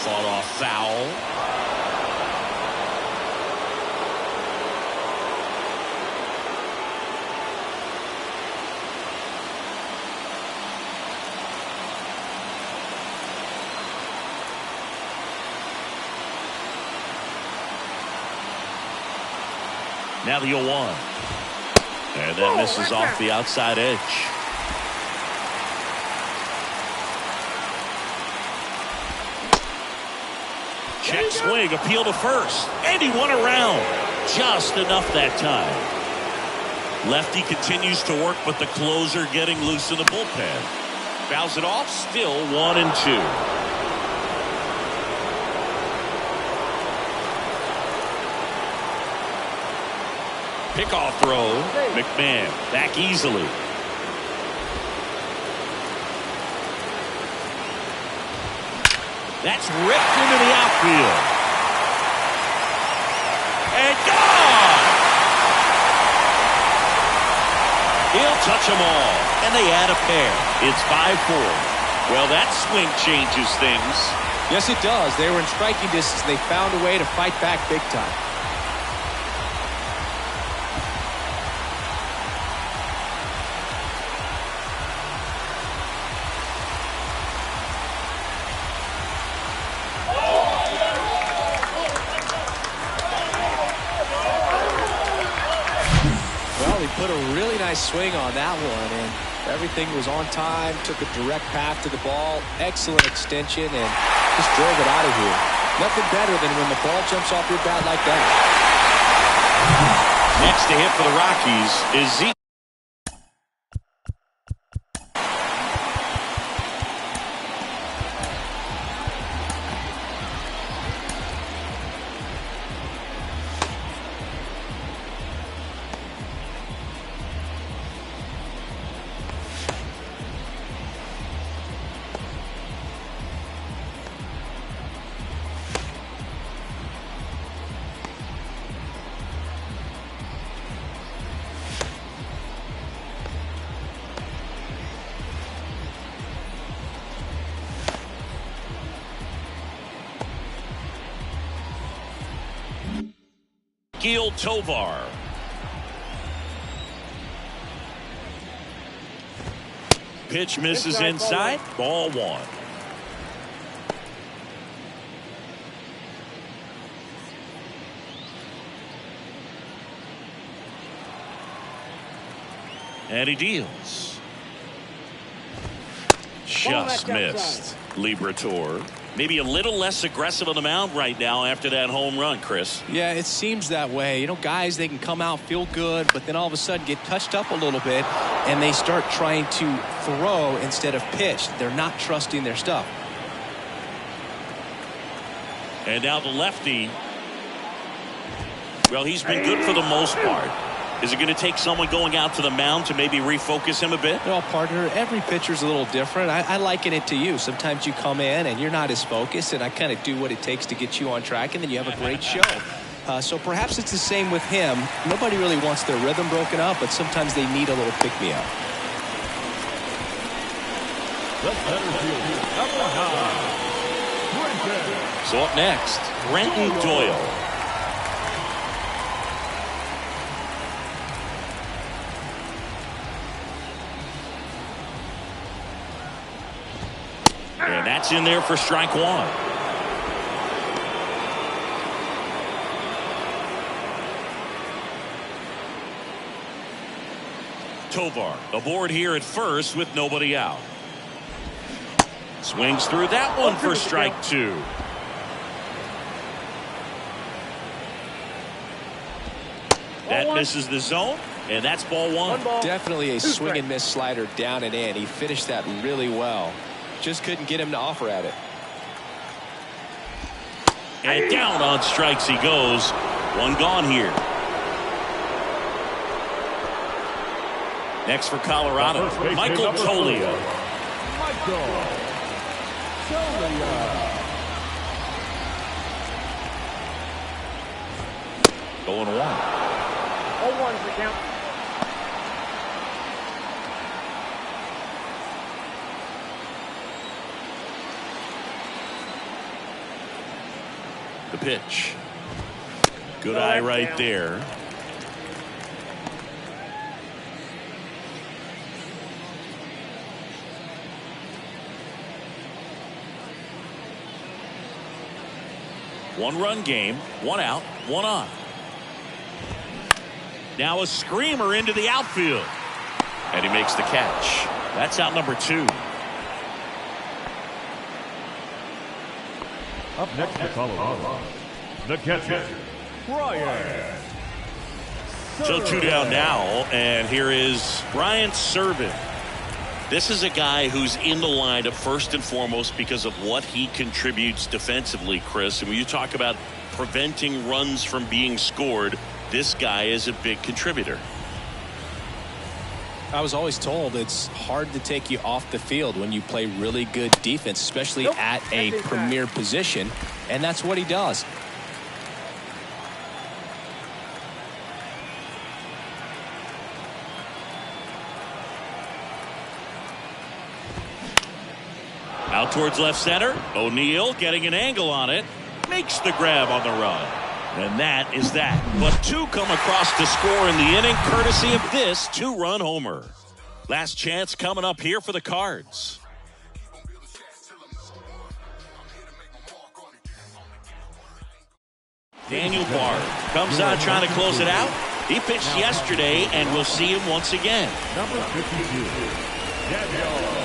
Fought off foul. Now the 0-1. And that misses off the outside edge. Check swing, appeal to first. And he won around. Just enough that time. Lefty continues to work, but the closer getting loose in the bullpen. Fouls it off, still 1-2. Pickoff throw. McMahon back easily. That's ripped into the outfield. And gone! He'll touch them all. And they add a pair. It's 5-4. Well, that swing changes things. Yes, it does. They were in striking distance. They found a way to fight back big time. Well, he put a really nice swing on that one, and everything was on time, took a direct path to the ball, excellent extension, and just drove it out of here. Nothing better than when the ball jumps off your bat like that. Next to hit for the Rockies is Zeke. Tovar. Pitch misses inside. Ball one. And he deals. Just missed. Liberatore. Maybe a little less aggressive on the mound right now after that home run, Chris. Yeah, it seems that way. You know, guys, they can come out, feel good, but then all of a sudden get touched up a little bit, and they start trying to throw instead of pitch. They're not trusting their stuff. And now the lefty. Well, he's been good for the most part. Is it going to take someone going out to the mound to maybe refocus him a bit? Well, partner, every pitcher's a little different. I liken it to you. Sometimes you come in and you're not as focused, and I kind of do what it takes to get you on track, and then you have a great show. So perhaps it's the same with him. Nobody really wants their rhythm broken up, but sometimes they need a little pick-me-up. So up next, Brenton Doyle. And that's in there for strike one. Tovar aboard here at first with nobody out. Swings through that one for strike two. That misses the zone, and that's ball one. Definitely a swing and miss slider down and in. He finished that really well. Just couldn't get him to offer at it. And down on strikes he goes. One gone here. Next for Colorado, Michael Toglia. Going one. 0-1's the count. The pitch. Good eye right there. One-run game, one out, one on. Now a screamer into the outfield. And he makes the catch. That's out number two. Up next to Colorado, the catcher, Brian. So two down now, and here is Brian Serven. This is a guy who's in the lineup first and foremost because of what he contributes defensively, Chris. And when you talk about preventing runs from being scored, this guy is a big contributor. I was always told it's hard to take you off the field when you play really good defense, especially at a premier position, and that's what he does. Out towards left center. O'Neal getting an angle on it. Makes the grab on the run. And that is that. But two come across to score in the inning, courtesy of this two-run homer. Last chance coming up here for the Cards. Daniel Bard comes on trying to close it out. He pitched yesterday, and we'll see him once again. Number 52, Daniel.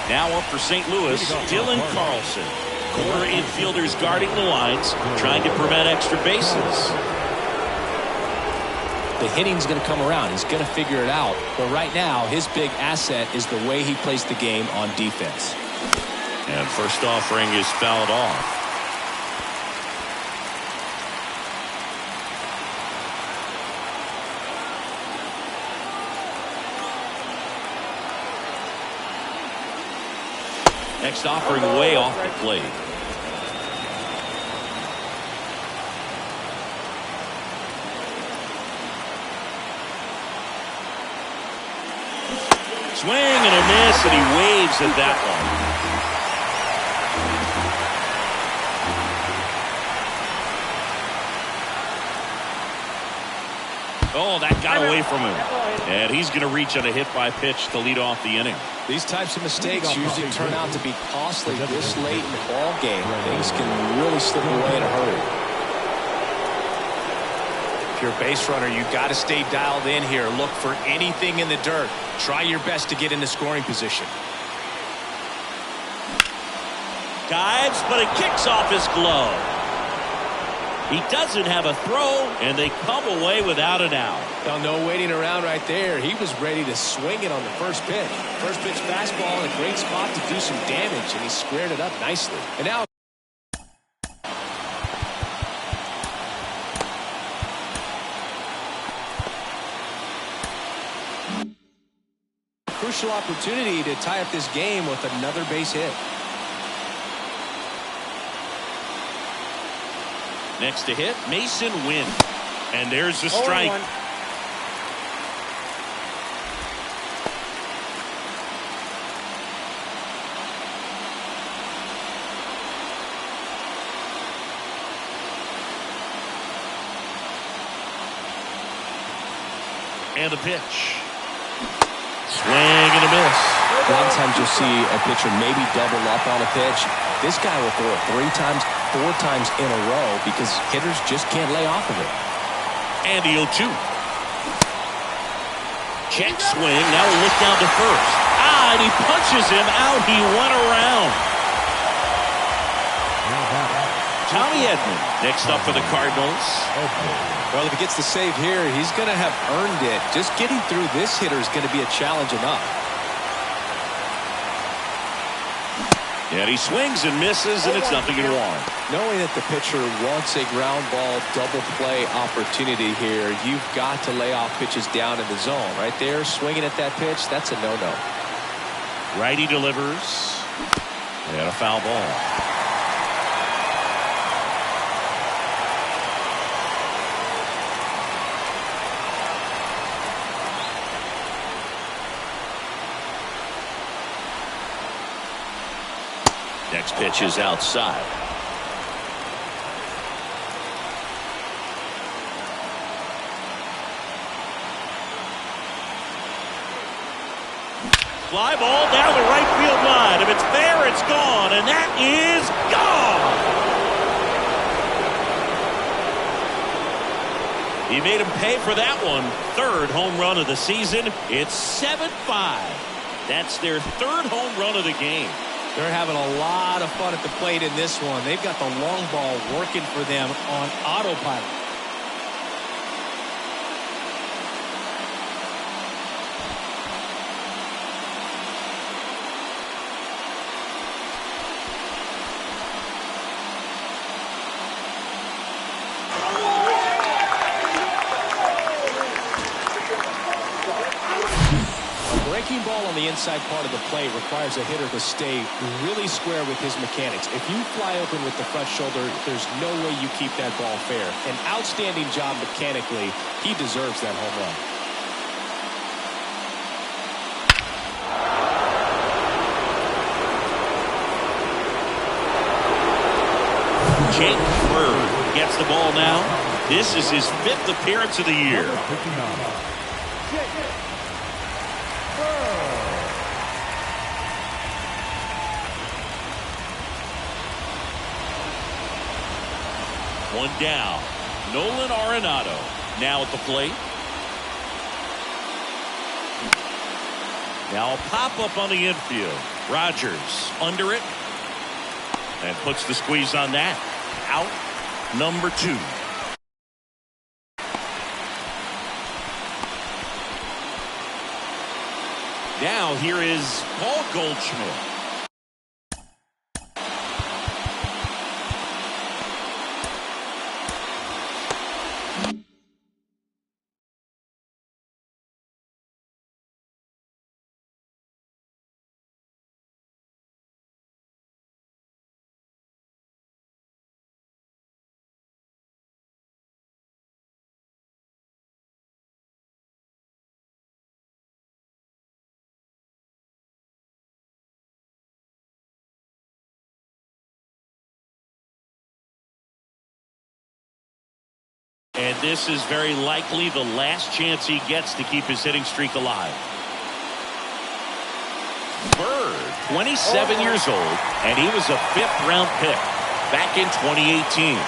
Now up for St. Louis, Dylan Carlson. Corner infielders guarding the lines, trying to prevent extra bases. The hitting's going to come around. He's going to figure it out. But right now, his big asset is the way he plays the game on defense. And first offering is fouled off. Next offering way off the plate. Swing and a miss, and he waves at that one. Oh, that got away from him. And he's going to reach on a hit by pitch to lead off the inning. These types of mistakes usually turn out to be costly this late in the ball game. Things can really slip away in a hurry. If you're a base runner, you've got to stay dialed in here. Look for anything in the dirt. Try your best to get into scoring position. Dives, but it kicks off his glove. He doesn't have a throw, and they come away without an out. Now, no waiting around right there. He was ready to swing it on the first pitch. First pitch fastball in a great spot to do some damage, and he squared it up nicely. And now crucial opportunity to tie up this game with another base hit. Next to hit, Mason Wynn. And there's the strike. 0-1. And the pitch. Swing and a miss. A lot of times you'll see a pitcher maybe double up on a pitch. This guy will throw it 3 times, 4 times in a row because hitters just can't lay off of it. And the 0-2. Check swing. Now we'll look down to first. And he punches him out. He went around. Tommy Edman next up for the Cardinals. Well, if he gets the save here, he's going to have earned it. Just getting through this hitter is going to be a challenge enough. And he swings and misses, and it's nothing in 1. Knowing that the pitcher wants a ground ball double play opportunity here, you've got to lay off pitches down in the zone. Right there, swinging at that pitch, that's a no-no. Righty delivers. And a foul ball. Next pitch is outside. Fly ball down the right field line. If it's there, it's gone. And that is gone. He made him pay for that one. 3rd home run of the season. It's 7-5. That's their 3rd home run of the game. They're having a lot of fun at the plate in this one. They've got the long ball working for them on autopilot. breaking ball on the inside part of the plate requires a hitter to stay really square with his mechanics. If you fly open with the front shoulder, there's no way you keep that ball fair. An outstanding job mechanically. He deserves that home run. Jake Bird gets the ball now. This is his 5th appearance of the year. One down. Nolan Arenado now at the plate. Now a pop-up on the infield. Rogers under it. And puts the squeeze on that. Out number 2. Now here is Paul Goldschmidt. And this is very likely the last chance he gets to keep his hitting streak alive. Bird, 27 years old, and he was a 5th-round pick back in 2018.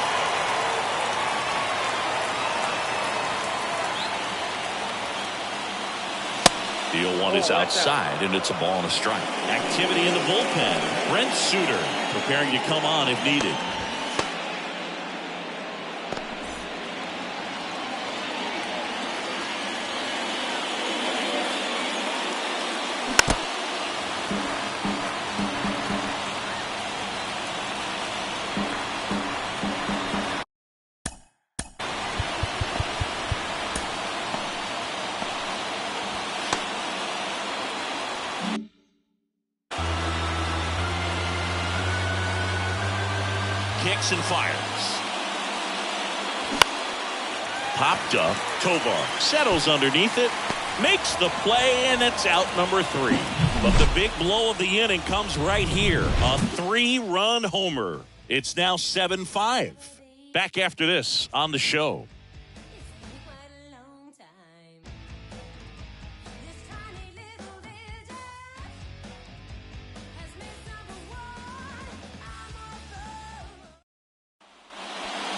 Deal 1 is outside, and it's a ball and a strike. Activity in the bullpen. Brent Suter preparing to come on if needed. Kicks and fires. Popped up. Tovar settles underneath it. Makes the play, and it's out number 3. But the big blow of the inning comes right here. A 3-run homer. It's now 7-5. Back after this on the show.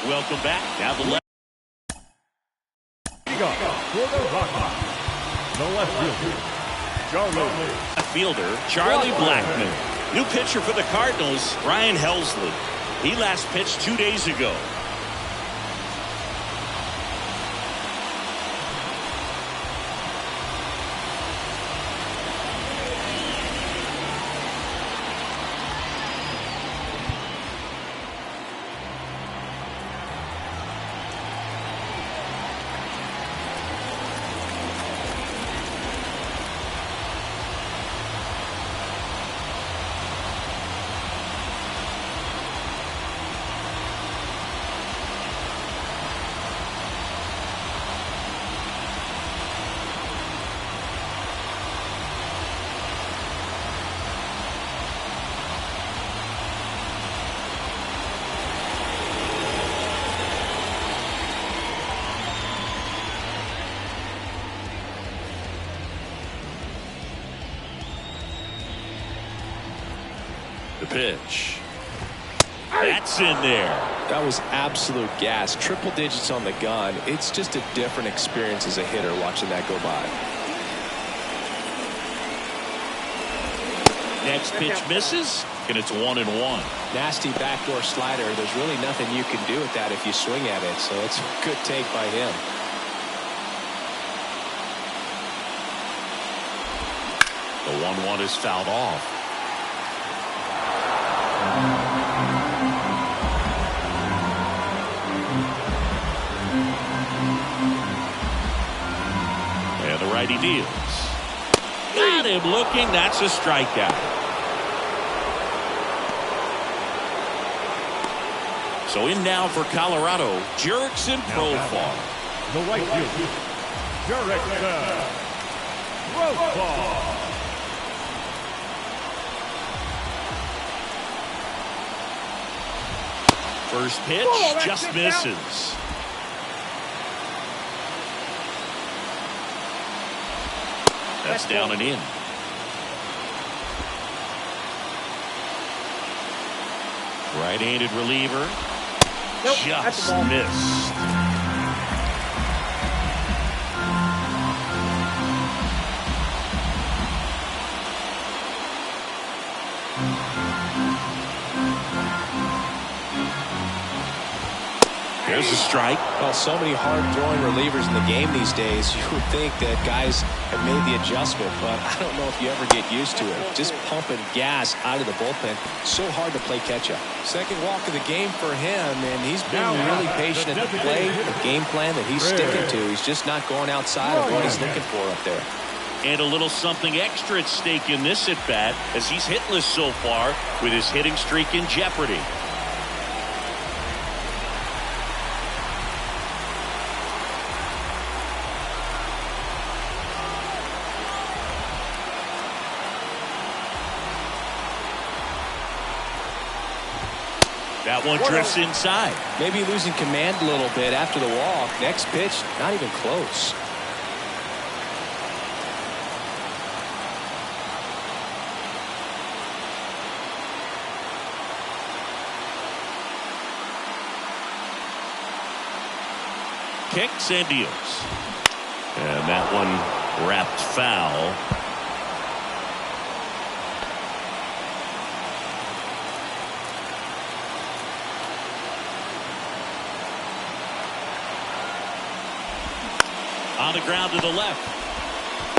Welcome back. Now the left. Left fielder, Charlie Blackmon. New pitcher for the Cardinals, Ryan Helsley. He last pitched 2 days ago. The pitch. That's in there. That was absolute gas. Triple digits on the gun. It's just a different experience as a hitter watching that go by. Next pitch misses, and it's 1-1. Nasty backdoor slider. There's really nothing you can do with that if you swing at it. So it's a good take by him. The 1-1 is fouled off. And the righty deals. Got Got him looking. That's a strikeout. So in now for Colorado, Jurickson Profar. The right fielder, Jurickson Profar. First pitch just misses. That's down and in. Right-handed reliever. Just missed. There's a strike. Well, so many hard-throwing relievers in the game these days. You would think that guys have made the adjustment, but I don't know if you ever get used to it. Just pumping gas out of the bullpen. So hard to play catch-up. Second walk of the game for him, and he's been really patient at the plate. The game plan that he's sticking to. He's just not going outside of what he's looking for up there. And a little something extra at stake in this at-bat as he's hitless so far with his hitting streak in jeopardy. That one drifts inside. Maybe losing command a little bit after the walk. Next pitch, not even close. Kicks and deals. And that one wrapped foul. On the ground to the left.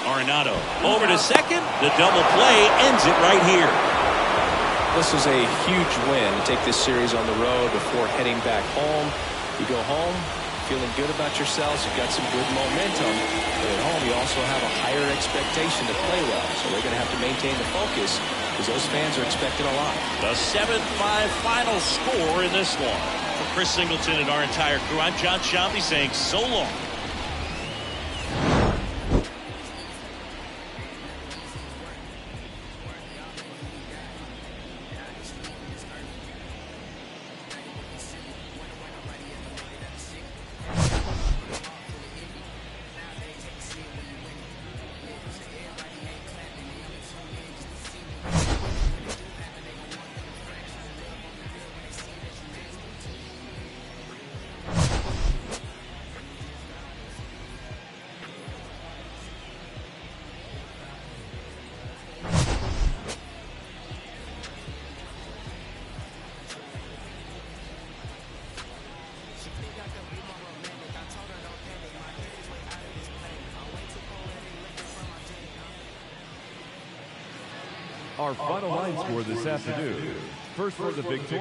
Arenado over to second. The double play ends it right here. This is a huge win to take this series on the road before heading back home. You go home feeling good about yourselves. You've got some good momentum. But at home, you also have a higher expectation to play well. So they're going to have to maintain the focus because those fans are expecting a lot. The 7-5 final score in this one. For Chris Singleton and our entire crew, I'm John Shambi saying so long. Our final line score this afternoon. First for the victory.